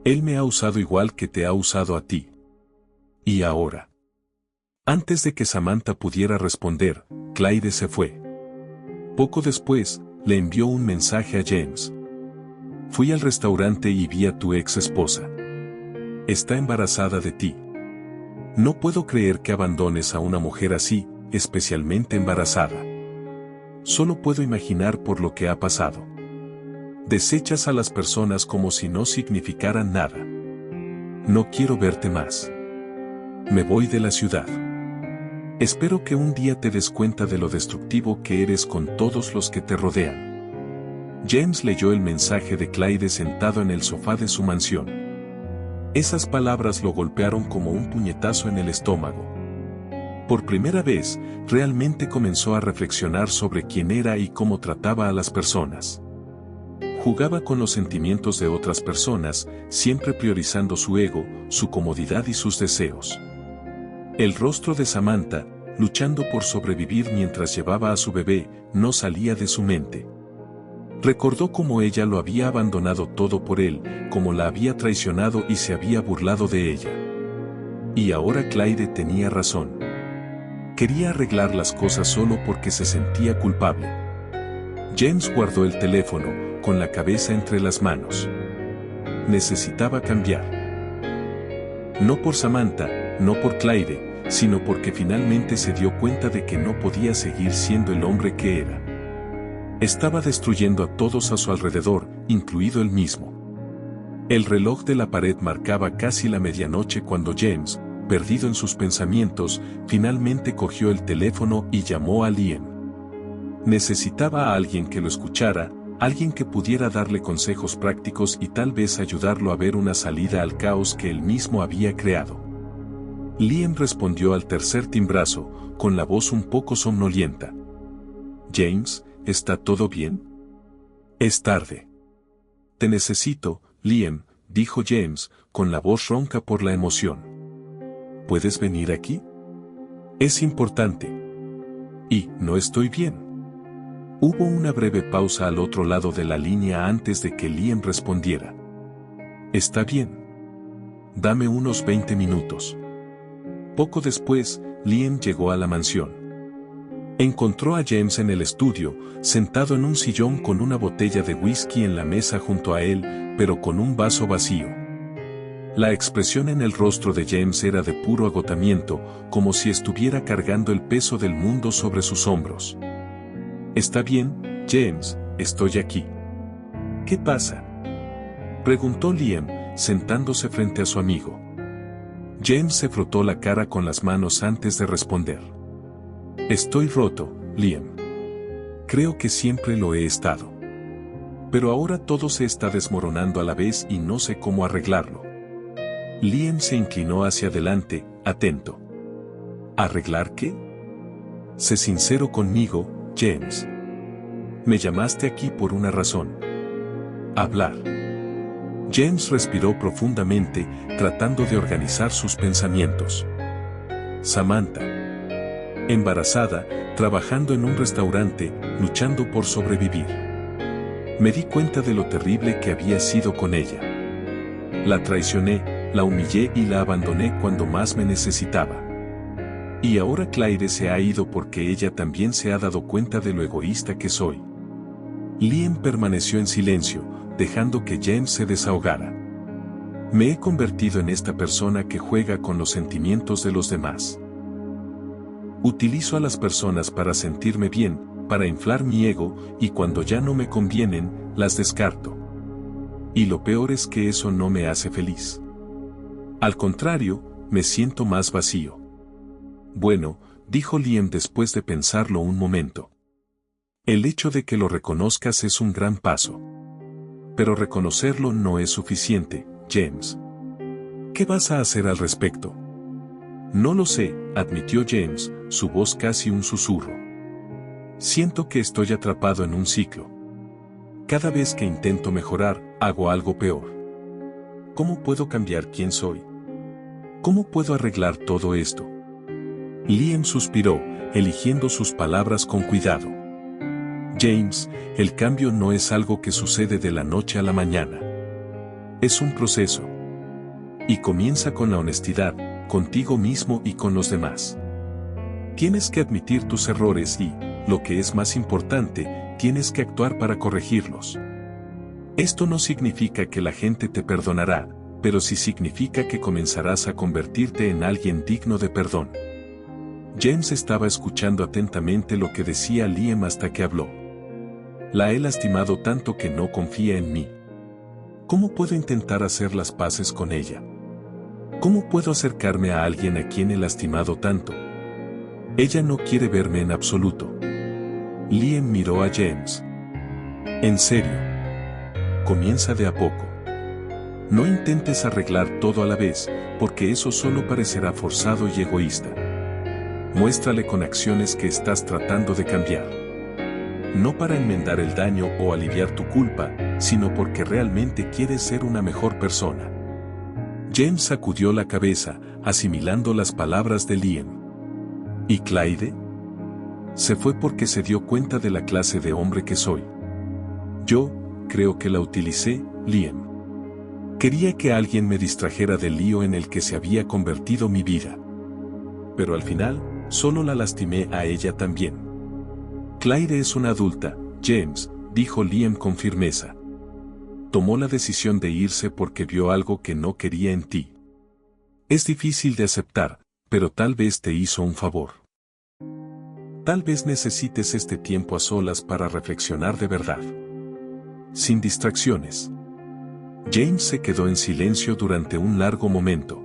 A: Él me ha usado igual que te ha usado a ti. ¿Y ahora? Antes de que Samantha pudiera responder, Clyde se fue. Poco después, le envió un mensaje a James. Fui al restaurante y vi a tu ex esposa. Está embarazada de ti. No puedo creer que abandones a una mujer así, especialmente embarazada. Solo puedo imaginar por lo que ha pasado. Desechas a las personas como si no significaran nada. No quiero verte más. Me voy de la ciudad. Espero que un día te des cuenta de lo destructivo que eres con todos los que te rodean. James leyó el mensaje de Clyde sentado en el sofá de su mansión. Esas palabras lo golpearon como un puñetazo en el estómago. Por primera vez, realmente comenzó a reflexionar sobre quién era y cómo trataba a las personas. Jugaba con los sentimientos de otras personas, siempre priorizando su ego, su comodidad y sus deseos. El rostro de Samantha, luchando por sobrevivir mientras llevaba a su bebé, no salía de su mente. Recordó cómo ella lo había abandonado todo por él, cómo la había traicionado y se había burlado de ella. Y ahora Clyde tenía razón. Quería arreglar las cosas solo porque se sentía culpable. James guardó el teléfono, con la cabeza entre las manos. Necesitaba cambiar. No por Samantha, no por Clyde, sino porque finalmente se dio cuenta de que no podía seguir siendo el hombre que era. Estaba destruyendo a todos a su alrededor, incluido él mismo. El reloj de la pared marcaba casi la medianoche cuando James, perdido en sus pensamientos, finalmente cogió el teléfono y llamó a Liam. Necesitaba a alguien que lo escuchara, alguien que pudiera darle consejos prácticos y tal vez ayudarlo a ver una salida al caos que él mismo había creado. Liam respondió al tercer timbrazo, con la voz un poco somnolienta. James, ¿está todo bien? Es tarde. Te necesito, Liam, dijo James, con la voz ronca por la emoción. ¿Puedes venir aquí? Es importante. Y, no estoy bien. Hubo una breve pausa al otro lado de la línea antes de que Liam respondiera. Está bien. Dame unos 20 minutos. Poco después, Liam llegó a la mansión. Encontró a James en el estudio, sentado en un sillón con una botella de whisky en la mesa junto a él, pero con un vaso vacío. La expresión en el rostro de James era de puro agotamiento, como si estuviera cargando el peso del mundo sobre sus hombros. Está bien, James, estoy aquí. ¿Qué pasa? Preguntó Liam, sentándose frente a su amigo. James se frotó la cara con las manos antes de responder. Estoy roto, Liam. Creo que siempre lo he estado. Pero ahora todo se está desmoronando a la vez y no sé cómo arreglarlo. Liam se inclinó hacia adelante, atento. ¿Arreglar qué? Sé sincero conmigo, James. Me llamaste aquí por una razón. Hablar. James respiró profundamente, tratando de organizar sus pensamientos. Samantha. Embarazada, trabajando en un restaurante, luchando por sobrevivir. Me di cuenta de lo terrible que había sido con ella. La traicioné, la humillé y la abandoné cuando más me necesitaba. Y ahora Clyde se ha ido porque ella también se ha dado cuenta de lo egoísta que soy. Liam permaneció en silencio, dejando que James se desahogara. Me he convertido en esta persona que juega con los sentimientos de los demás. Utilizo a las personas para sentirme bien, para inflar mi ego, y cuando ya no me convienen, las descarto. Y lo peor es que eso no me hace feliz. Al contrario, me siento más vacío. Bueno, dijo Liam después de pensarlo un momento. El hecho de que lo reconozcas es un gran paso. Pero reconocerlo no es suficiente, James. ¿Qué vas a hacer al respecto? No lo sé, admitió James, su voz casi un susurro. Siento que estoy atrapado en un ciclo. Cada vez que intento mejorar, hago algo peor. ¿Cómo puedo cambiar quién soy? ¿Cómo puedo arreglar todo esto? Liam suspiró, eligiendo sus palabras con cuidado. James, el cambio no es algo que sucede de la noche a la mañana. Es un proceso. Y comienza con la honestidad, contigo mismo y con los demás. Tienes que admitir tus errores y, lo que es más importante, tienes que actuar para corregirlos. Esto no significa que la gente te perdonará, pero sí significa que comenzarás a convertirte en alguien digno de perdón. James estaba escuchando atentamente lo que decía Liam hasta que habló. La he lastimado tanto que no confía en mí. ¿Cómo puedo intentar hacer las paces con ella? ¿Cómo puedo acercarme a alguien a quien he lastimado tanto? Ella no quiere verme en absoluto. Liam miró a James. En serio. Comienza de a poco. No intentes arreglar todo a la vez, porque eso solo parecerá forzado y egoísta. Muéstrale con acciones que estás tratando de cambiar. No para enmendar el daño o aliviar tu culpa, sino porque realmente quieres ser una mejor persona. James sacudió la cabeza, asimilando las palabras de Liam. ¿Y Clyde? Se fue porque se dio cuenta de la clase de hombre que soy. Yo, creo que la utilicé, Liam. Quería que alguien me distrajera del lío en el que se había convertido mi vida. Pero al final, solo la lastimé a ella también. Clyde es una adulta, James, dijo Liam con firmeza. Tomó la decisión de irse porque vio algo que no quería en ti. Es difícil de aceptar, pero tal vez te hizo un favor. Tal vez necesites este tiempo a solas para reflexionar de verdad. Sin distracciones. James se quedó en silencio durante un largo momento.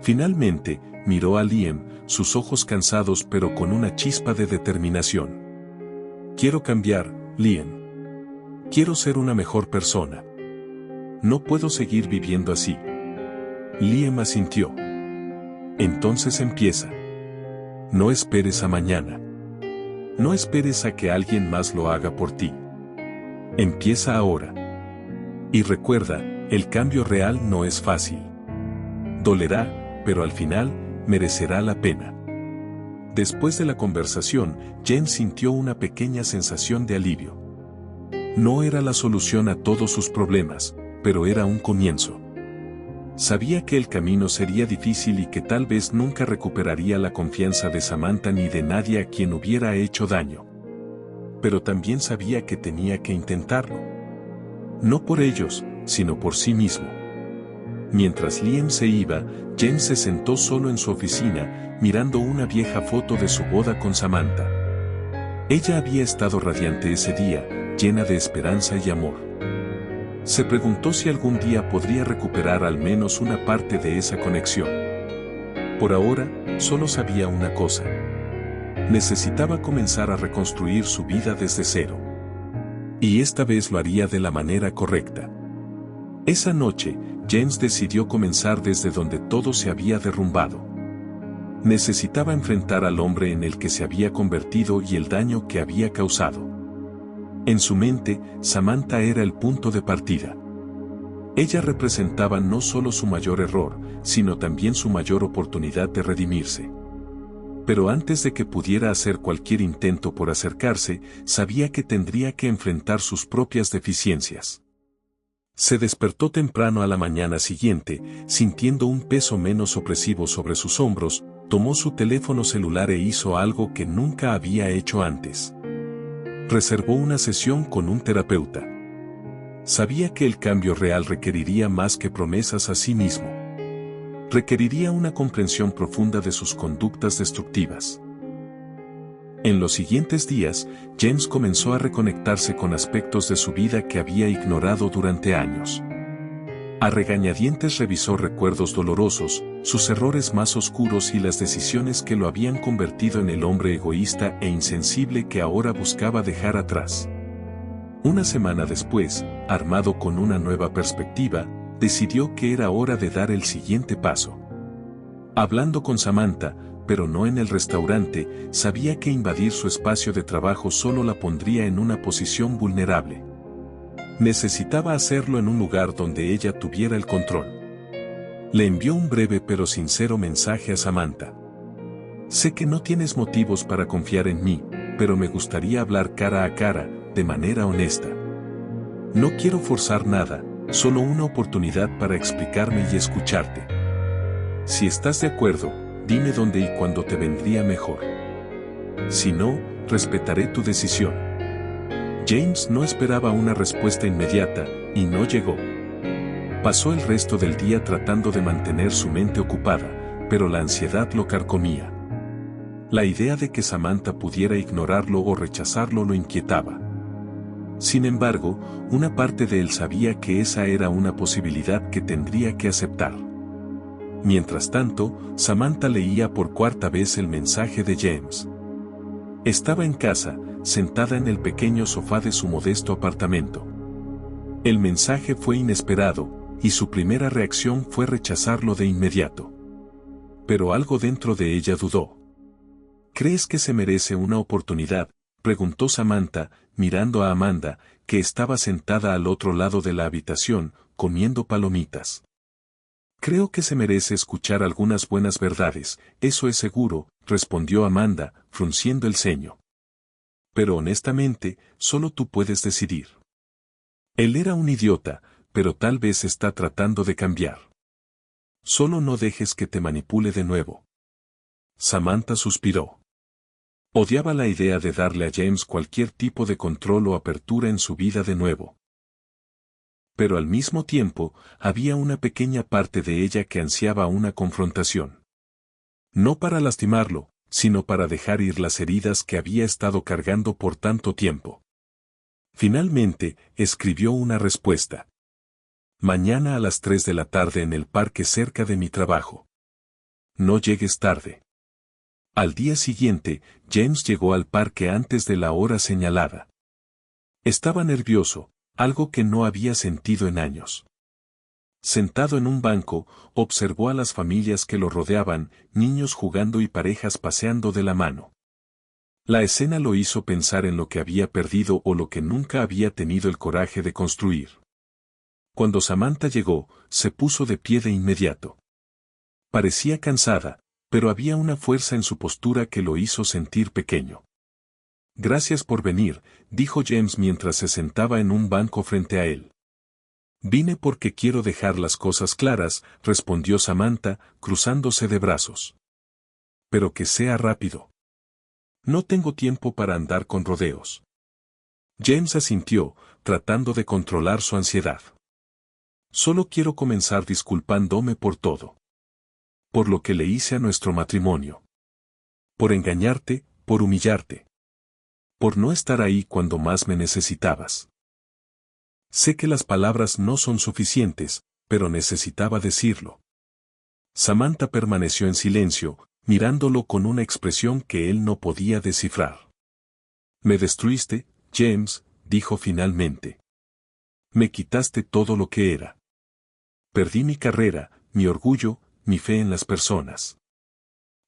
A: Finalmente, miró a Liam, sus ojos cansados pero con una chispa de determinación. Quiero cambiar, Liam. Quiero ser una mejor persona. No puedo seguir viviendo así. Liam asintió. Entonces empieza. No esperes a mañana. No esperes a que alguien más lo haga por ti. Empieza ahora. Y recuerda, el cambio real no es fácil. Dolerá, pero al final, merecerá la pena. Después de la conversación, James sintió una pequeña sensación de alivio. No era la solución a todos sus problemas, pero era un comienzo. Sabía que el camino sería difícil y que tal vez nunca recuperaría la confianza de Samantha ni de nadie a quien hubiera hecho daño. Pero también sabía que tenía que intentarlo. No por ellos, sino por sí mismo. Mientras Liam se iba, James se sentó solo en su oficina, mirando una vieja foto de su boda con Samantha. Ella había estado radiante ese día, llena de esperanza y amor. Se preguntó si algún día podría recuperar al menos una parte de esa conexión. Por ahora, solo sabía una cosa. Necesitaba comenzar a reconstruir su vida desde cero. Y esta vez lo haría de la manera correcta. Esa noche, James decidió comenzar desde donde todo se había derrumbado. Necesitaba enfrentar al hombre en el que se había convertido y el daño que había causado. En su mente, Samantha era el punto de partida. Ella representaba no solo su mayor error, sino también su mayor oportunidad de redimirse. Pero antes de que pudiera hacer cualquier intento por acercarse, sabía que tendría que enfrentar sus propias deficiencias. Se despertó temprano a la mañana siguiente, sintiendo un peso menos opresivo sobre sus hombros, tomó su teléfono celular e hizo algo que nunca había hecho antes. Reservó una sesión con un terapeuta. Sabía que el cambio real requeriría más que promesas a sí mismo. Requeriría una comprensión profunda de sus conductas destructivas. En los siguientes días, James comenzó a reconectarse con aspectos de su vida que había ignorado durante años. A regañadientes revisó recuerdos dolorosos, sus errores más oscuros y las decisiones que lo habían convertido en el hombre egoísta e insensible que ahora buscaba dejar atrás. Una semana después, armado con una nueva perspectiva, decidió que era hora de dar el siguiente paso. Hablando con Samantha, pero no en el restaurante, sabía que invadir su espacio de trabajo solo la pondría en una posición vulnerable. Necesitaba hacerlo en un lugar donde ella tuviera el control. Le envió un breve pero sincero mensaje a Samantha. Sé que no tienes motivos para confiar en mí, pero me gustaría hablar cara a cara, de manera honesta. No quiero forzar nada, solo una oportunidad para explicarme y escucharte. Si estás de acuerdo, dime dónde y cuándo te vendría mejor. Si no, respetaré tu decisión. James no esperaba una respuesta inmediata, y no llegó. Pasó el resto del día tratando de mantener su mente ocupada, pero la ansiedad lo carcomía. La idea de que Samantha pudiera ignorarlo o rechazarlo lo inquietaba. Sin embargo, una parte de él sabía que esa era una posibilidad que tendría que aceptar. Mientras tanto, Samantha leía por cuarta vez el mensaje de James. Estaba en casa, sentada en el pequeño sofá de su modesto apartamento. El mensaje fue inesperado, y su primera reacción fue rechazarlo de inmediato. Pero algo dentro de ella dudó. ¿Crees que se merece una oportunidad?, preguntó Samantha, mirando a Amanda, que estaba sentada al otro lado de la habitación, comiendo palomitas. Creo que se merece escuchar algunas buenas verdades, eso es seguro, respondió Amanda, frunciendo el ceño. Pero honestamente, solo tú puedes decidir. Él era un idiota, pero tal vez está tratando de cambiar. Solo no dejes que te manipule de nuevo. Samantha suspiró. Odiaba la idea de darle a James cualquier tipo de control o apertura en su vida de nuevo. Pero al mismo tiempo, había una pequeña parte de ella que ansiaba una confrontación. No para lastimarlo, sino para dejar ir las heridas que había estado cargando por tanto tiempo. Finalmente, escribió una respuesta. Mañana a las 3 de la tarde en el parque cerca de mi trabajo. No llegues tarde. Al día siguiente, James llegó al parque antes de la hora señalada. Estaba nervioso, algo que no había sentido en años. Sentado en un banco, observó a las familias que lo rodeaban, niños jugando y parejas paseando de la mano. La escena lo hizo pensar en lo que había perdido o lo que nunca había tenido el coraje de construir. Cuando Samantha llegó, se puso de pie de inmediato. Parecía cansada, pero había una fuerza en su postura que lo hizo sentir pequeño. Gracias por venir, dijo James mientras se sentaba en un banco frente a él. Vine porque quiero dejar las cosas claras, respondió Samantha, cruzándose de brazos. Pero que sea rápido. No tengo tiempo para andar con rodeos. James asintió, tratando de controlar su ansiedad. Solo quiero comenzar disculpándome por todo. Por lo que le hice a nuestro matrimonio. Por engañarte, por humillarte. Por no estar ahí cuando más me necesitabas. Sé que las palabras no son suficientes, pero necesitaba decirlo. Samantha permaneció en silencio, mirándolo con una expresión que él no podía descifrar. Me destruiste, James, dijo finalmente. Me quitaste todo lo que era. Perdí mi carrera, mi orgullo, mi fe en las personas.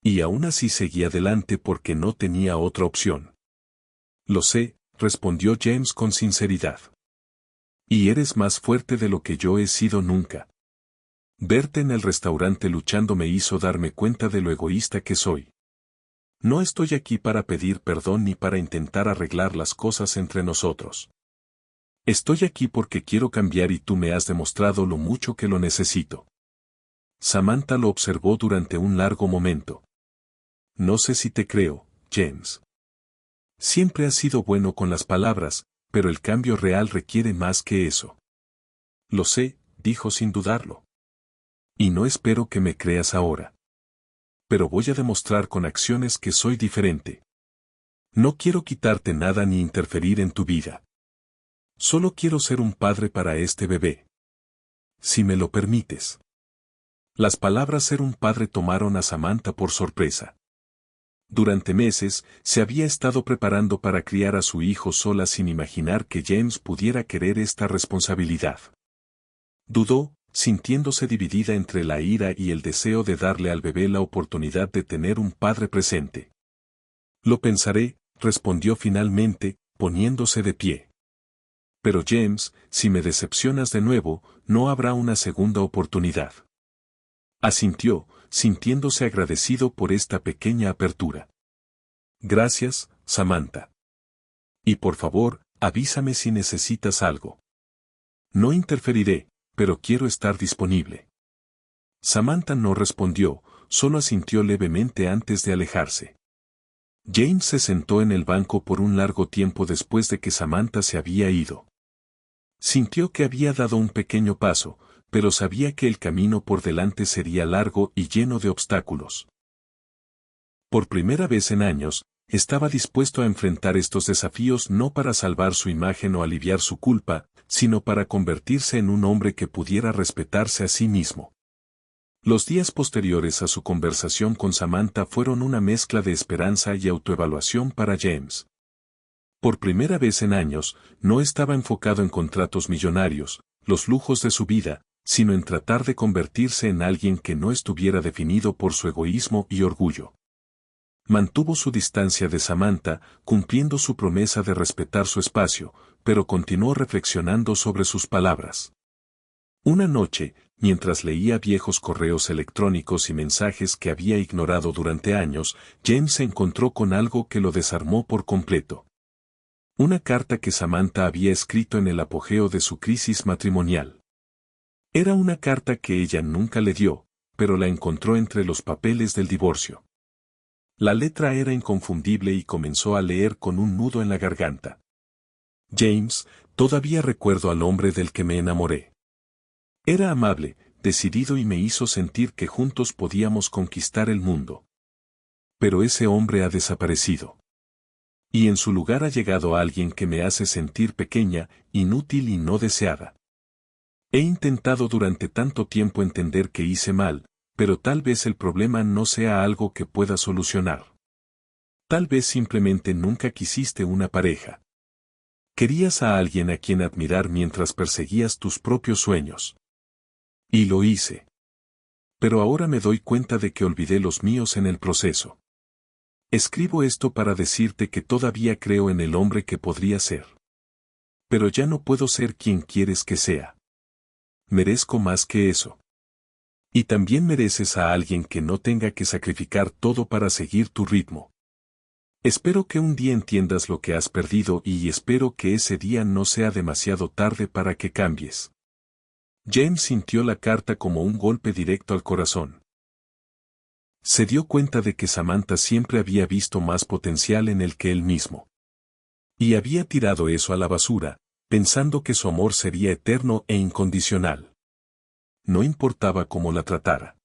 A: Y aún así seguí adelante porque no tenía otra opción. Lo sé, respondió James con sinceridad. Y eres más fuerte de lo que yo he sido nunca. Verte en el restaurante luchando me hizo darme cuenta de lo egoísta que soy. No estoy aquí para pedir perdón ni para intentar arreglar las cosas entre nosotros. Estoy aquí porque quiero cambiar y tú me has demostrado lo mucho que lo necesito. Samantha lo observó durante un largo momento. No sé si te creo, James. Siempre has sido bueno con las palabras, pero el cambio real requiere más que eso. Lo sé, dijo sin dudarlo. Y no espero que me creas ahora. Pero voy a demostrar con acciones que soy diferente. No quiero quitarte nada ni interferir en tu vida. Solo quiero ser un padre para este bebé. si me lo permites. Las palabras ser un padre tomaron a Samantha por sorpresa. Durante meses, se había estado preparando para criar a su hijo sola sin imaginar que James pudiera querer esta responsabilidad. Dudó, sintiéndose dividida entre la ira y el deseo de darle al bebé la oportunidad de tener un padre presente. Lo pensaré, respondió finalmente, poniéndose de pie. Pero James, si me decepcionas de nuevo, no habrá una segunda oportunidad. Asintió, sintiéndose agradecido por esta pequeña apertura. Gracias, Samantha. Y por favor, avísame si necesitas algo. No interferiré, pero quiero estar disponible. Samantha no respondió, solo asintió levemente antes de alejarse. James se sentó en el banco por un largo tiempo después de que Samantha se había ido. Sintió que había dado un pequeño paso, pero sabía que el camino por delante sería largo y lleno de obstáculos. Por primera vez en años, estaba dispuesto a enfrentar estos desafíos no para salvar su imagen o aliviar su culpa, sino para convertirse en un hombre que pudiera respetarse a sí mismo. Los días posteriores a su conversación con Samantha fueron una mezcla de esperanza y autoevaluación para James. Por primera vez en años, no estaba enfocado en contratos millonarios, los lujos de su vida, sino en tratar de convertirse en alguien que no estuviera definido por su egoísmo y orgullo. Mantuvo su distancia de Samantha, cumpliendo su promesa de respetar su espacio, pero continuó reflexionando sobre sus palabras. Una noche, mientras leía viejos correos electrónicos y mensajes que había ignorado durante años, James se encontró con algo que lo desarmó por completo. Una carta que Samantha había escrito en el apogeo de su crisis matrimonial. Era una carta que ella nunca le dio, pero la encontró entre los papeles del divorcio. La letra era inconfundible y comenzó a leer con un nudo en la garganta. James, todavía recuerdo al hombre del que me enamoré. Era amable, decidido y me hizo sentir que juntos podíamos conquistar el mundo. Pero ese hombre ha desaparecido. Y en su lugar ha llegado alguien que me hace sentir pequeña, inútil y no deseada. He intentado durante tanto tiempo entender que hice mal, pero tal vez el problema no sea algo que pueda solucionar. Tal vez simplemente nunca quisiste una pareja. Querías a alguien a quien admirar mientras perseguías tus propios sueños. Y lo hice. Pero ahora me doy cuenta de que olvidé los míos en el proceso. Escribo esto para decirte que todavía creo en el hombre que podría ser. Pero ya no puedo ser quien quieres que sea. Merezco más que eso. Y también mereces a alguien que no tenga que sacrificar todo para seguir tu ritmo. Espero que un día entiendas lo que has perdido y espero que ese día no sea demasiado tarde para que cambies. James sintió la carta como un golpe directo al corazón. Se dio cuenta de que Samantha siempre había visto más potencial en él que él mismo. Y había tirado eso a la basura, pensando que su amor sería eterno e incondicional. No importaba cómo la tratara.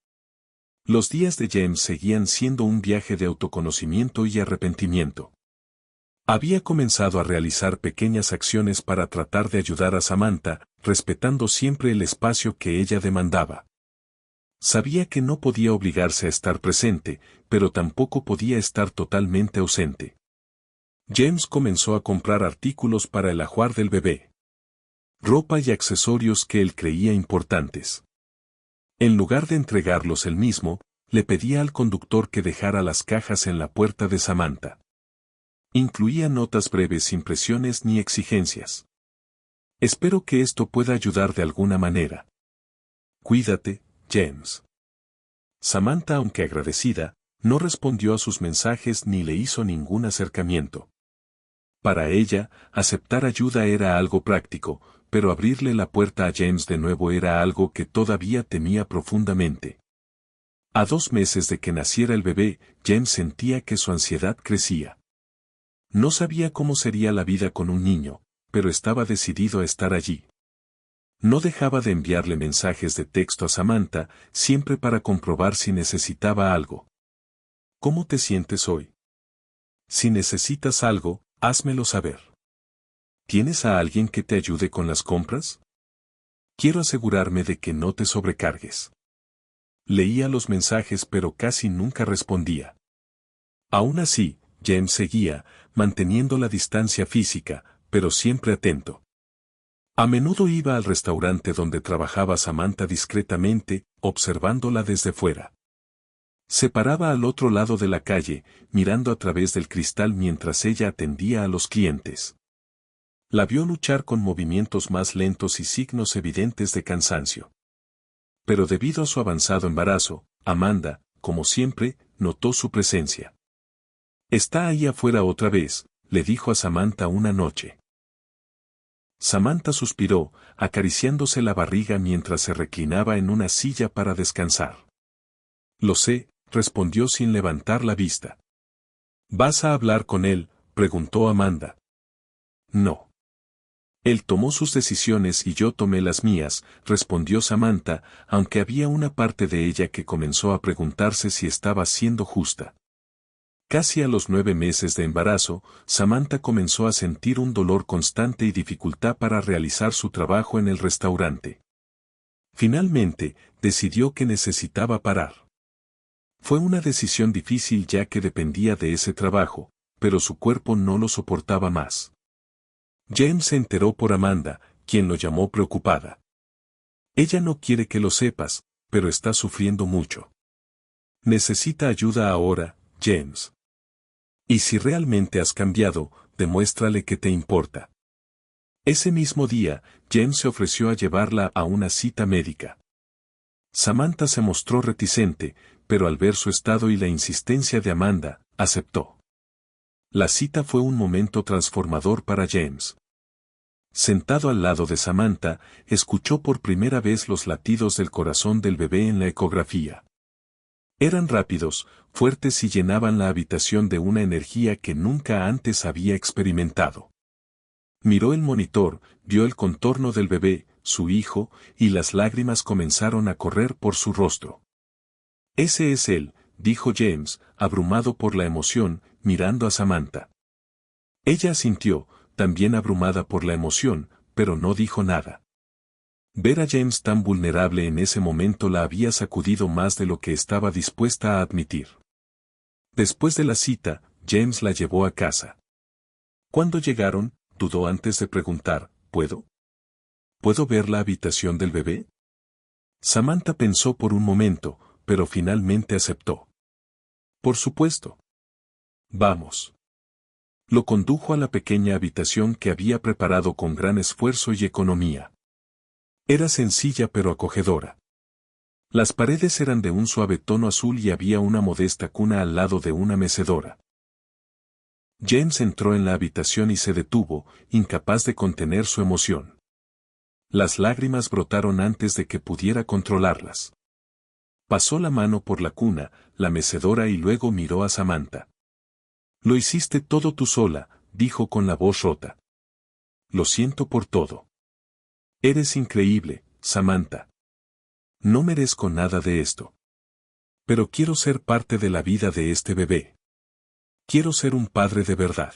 A: Los días de James seguían siendo un viaje de autoconocimiento y arrepentimiento. Había comenzado a realizar pequeñas acciones para tratar de ayudar a Samantha, respetando siempre el espacio que ella demandaba. Sabía que no podía obligarse a estar presente, pero tampoco podía estar totalmente ausente. James comenzó a comprar artículos para el ajuar del bebé. Ropa y accesorios que él creía importantes. En lugar de entregarlos él mismo, le pedía al conductor que dejara las cajas en la puerta de Samantha. Incluía notas breves sin presiones ni exigencias. Espero que esto pueda ayudar de alguna manera. Cuídate, James. Samantha, aunque agradecida, no respondió a sus mensajes ni le hizo ningún acercamiento. Para ella, aceptar ayuda era algo práctico, pero abrirle la puerta a James de nuevo era algo que todavía temía profundamente. A 2 meses de que naciera el bebé, James sentía que su ansiedad crecía. No sabía cómo sería la vida con un niño, pero estaba decidido a estar allí. No dejaba de enviarle mensajes de texto a Samantha, siempre para comprobar si necesitaba algo. ¿Cómo te sientes hoy? Si necesitas algo, házmelo saber. ¿Tienes a alguien que te ayude con las compras? Quiero asegurarme de que no te sobrecargues. Leía los mensajes pero casi nunca respondía. Aún así, James seguía, manteniendo la distancia física, pero siempre atento. A menudo iba al restaurante donde trabajaba Samantha discretamente, observándola desde fuera. Se paraba al otro lado de la calle, mirando a través del cristal mientras ella atendía a los clientes. La vio luchar con movimientos más lentos y signos evidentes de cansancio. Pero debido a su avanzado embarazo, Amanda, como siempre, notó su presencia. «Está ahí afuera otra vez», le dijo a Samantha una noche. Samantha suspiró, acariciándose la barriga mientras se reclinaba en una silla para descansar. «Lo sé», respondió sin levantar la vista. «¿Vas a hablar con él?», preguntó Amanda. «No. Él tomó sus decisiones y yo tomé las mías», respondió Samantha, aunque había una parte de ella que comenzó a preguntarse si estaba siendo justa. Casi a los 9 meses de embarazo, Samantha comenzó a sentir un dolor constante y dificultad para realizar su trabajo en el restaurante. Finalmente, decidió que necesitaba parar. Fue una decisión difícil ya que dependía de ese trabajo, pero su cuerpo no lo soportaba más. James se enteró por Amanda, quien lo llamó preocupada. «Ella no quiere que lo sepas, pero está sufriendo mucho. Necesita ayuda ahora, James. Y si realmente has cambiado, demuéstrale que te importa». Ese mismo día, James se ofreció a llevarla a una cita médica. Samantha se mostró reticente, pero al ver su estado y la insistencia de Amanda, aceptó. La cita fue un momento transformador para James. Sentado al lado de Samantha, escuchó por primera vez los latidos del corazón del bebé en la ecografía. Eran rápidos, fuertes y llenaban la habitación de una energía que nunca antes había experimentado. Miró el monitor, vio el contorno del bebé, su hijo, y las lágrimas comenzaron a correr por su rostro. «Ese es él», dijo James, abrumado por la emoción, mirando a Samantha. Ella asintió, también abrumada por la emoción, pero no dijo nada. Ver a James tan vulnerable en ese momento la había sacudido más de lo que estaba dispuesta a admitir. Después de la cita, James la llevó a casa. Cuando llegaron, dudó antes de preguntar, ¿puedo ver la habitación del bebé? Samantha pensó por un momento, pero finalmente aceptó. «Por supuesto. Vamos». Lo condujo a la pequeña habitación que había preparado con gran esfuerzo y economía. Era sencilla pero acogedora. Las paredes eran de un suave tono azul y había una modesta cuna al lado de una mecedora. James entró en la habitación y se detuvo, incapaz de contener su emoción. Las lágrimas brotaron antes de que pudiera controlarlas. Pasó la mano por la cuna, la mecedora y luego miró a Samantha. «Lo hiciste todo tú sola», dijo con la voz rota. «Lo siento por todo. Eres increíble, Samantha. No merezco nada de esto. Pero quiero ser parte de la vida de este bebé. Quiero ser un padre de verdad».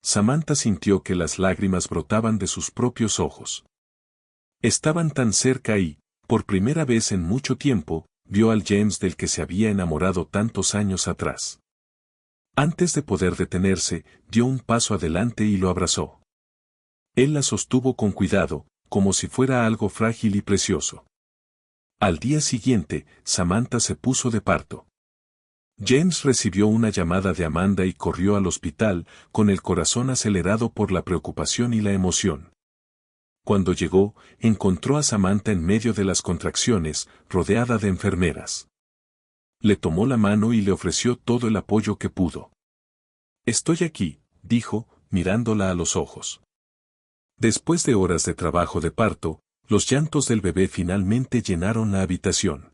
A: Samantha sintió que las lágrimas brotaban de sus propios ojos. Estaban tan cerca y, por primera vez en mucho tiempo, vio al James del que se había enamorado tantos años atrás. Antes de poder detenerse, dio un paso adelante y lo abrazó. Él la sostuvo con cuidado, como si fuera algo frágil y precioso. Al día siguiente, Samantha se puso de parto. James recibió una llamada de Amanda y corrió al hospital, con el corazón acelerado por la preocupación y la emoción. Cuando llegó, encontró a Samantha en medio de las contracciones, rodeada de enfermeras. Le tomó la mano y le ofreció todo el apoyo que pudo. «Estoy aquí», dijo, mirándola a los ojos. Después de horas de trabajo de parto, los llantos del bebé finalmente llenaron la habitación.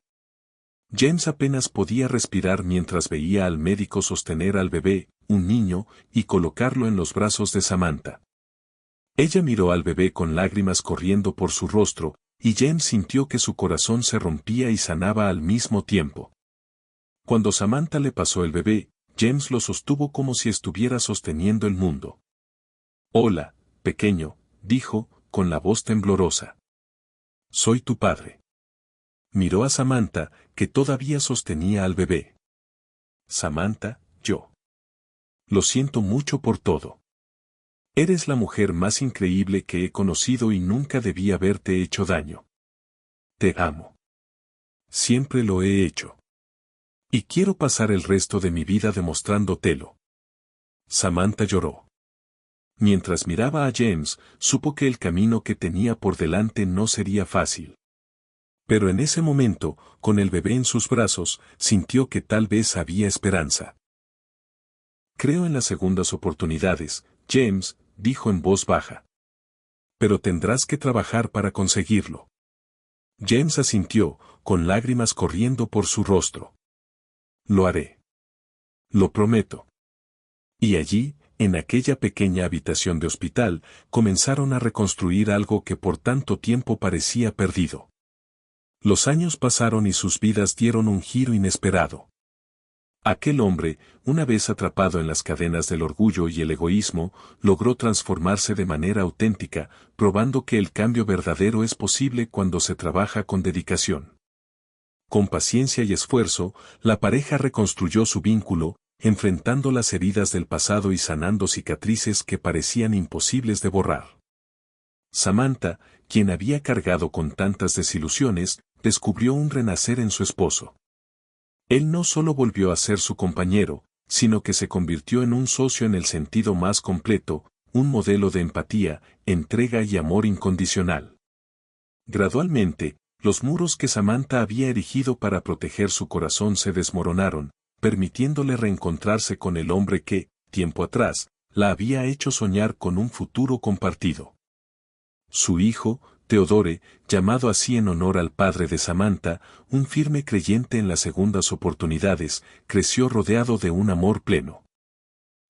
A: James apenas podía respirar mientras veía al médico sostener al bebé, un niño, y colocarlo en los brazos de Samantha. Ella miró al bebé con lágrimas corriendo por su rostro, y James sintió que su corazón se rompía y sanaba al mismo tiempo. Cuando Samantha le pasó el bebé, James lo sostuvo como si estuviera sosteniendo el mundo. «Hola, pequeño», dijo, con la voz temblorosa. Soy tu padre. Miró a Samantha, que todavía sostenía al bebé. Samantha, yo. Lo siento mucho por todo. Eres la mujer más increíble que he conocido y nunca debí haberte hecho daño. Te amo. Siempre lo he hecho. Y quiero pasar el resto de mi vida demostrándotelo. Samantha lloró. Mientras miraba a James, supo que el camino que tenía por delante no sería fácil. Pero en ese momento, con el bebé en sus brazos, sintió que tal vez había esperanza. Creo en las segundas oportunidades, James, dijo en voz baja. Pero tendrás que trabajar para conseguirlo. James asintió, con lágrimas corriendo por su rostro. Lo haré. Lo prometo. Y allí, en aquella pequeña habitación de hospital, comenzaron a reconstruir algo que por tanto tiempo parecía perdido. Los años pasaron y sus vidas dieron un giro inesperado. Aquel hombre, una vez atrapado en las cadenas del orgullo y el egoísmo, logró transformarse de manera auténtica, probando que el cambio verdadero es posible cuando se trabaja con dedicación. Con paciencia y esfuerzo, la pareja reconstruyó su vínculo, enfrentando las heridas del pasado y sanando cicatrices que parecían imposibles de borrar. Samantha, quien había cargado con tantas desilusiones, descubrió un renacer en su esposo. Él no solo volvió a ser su compañero, sino que se convirtió en un socio en el sentido más completo, un modelo de empatía, entrega y amor incondicional. Gradualmente, los muros que Samantha había erigido para proteger su corazón se desmoronaron, permitiéndole reencontrarse con el hombre que, tiempo atrás, la había hecho soñar con un futuro compartido. Su hijo, Theodore, llamado así en honor al padre de Samantha, un firme creyente en las segundas oportunidades, creció rodeado de un amor pleno.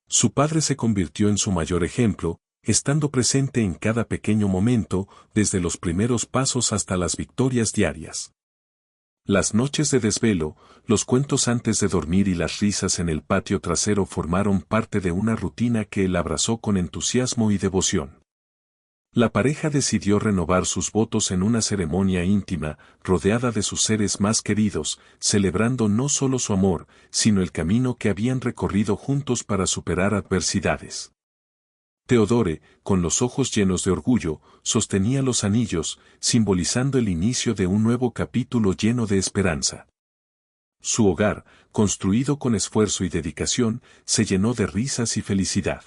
A: Su padre se convirtió en su mayor ejemplo, estando presente en cada pequeño momento, desde los primeros pasos hasta las victorias diarias. Las noches de desvelo, los cuentos antes de dormir y las risas en el patio trasero formaron parte de una rutina que él abrazó con entusiasmo y devoción. La pareja decidió renovar sus votos en una ceremonia íntima, rodeada de sus seres más queridos, celebrando no solo su amor, sino el camino que habían recorrido juntos para superar adversidades. Theodore, con los ojos llenos de orgullo, sostenía los anillos, simbolizando el inicio de un nuevo capítulo lleno de esperanza. Su hogar, construido con esfuerzo y dedicación, se llenó de risas y felicidad.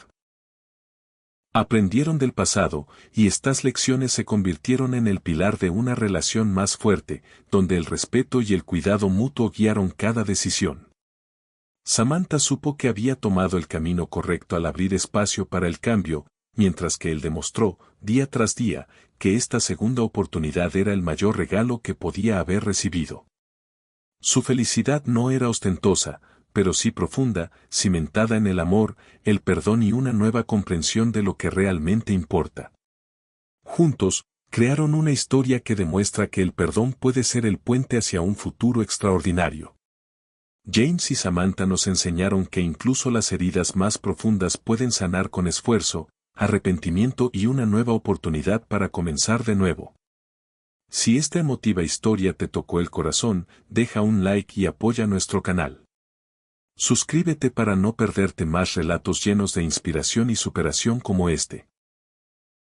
A: Aprendieron del pasado, y estas lecciones se convirtieron en el pilar de una relación más fuerte, donde el respeto y el cuidado mutuo guiaron cada decisión. Samantha supo que había tomado el camino correcto al abrir espacio para el cambio, mientras que él demostró, día tras día, que esta segunda oportunidad era el mayor regalo que podía haber recibido. Su felicidad no era ostentosa, pero sí profunda, cimentada en el amor, el perdón y una nueva comprensión de lo que realmente importa. Juntos, crearon una historia que demuestra que el perdón puede ser el puente hacia un futuro extraordinario. James y Samantha nos enseñaron que incluso las heridas más profundas pueden sanar con esfuerzo, arrepentimiento y una nueva oportunidad para comenzar de nuevo. Si esta emotiva historia te tocó el corazón, deja un like y apoya nuestro canal. Suscríbete para no perderte más relatos llenos de inspiración y superación como este.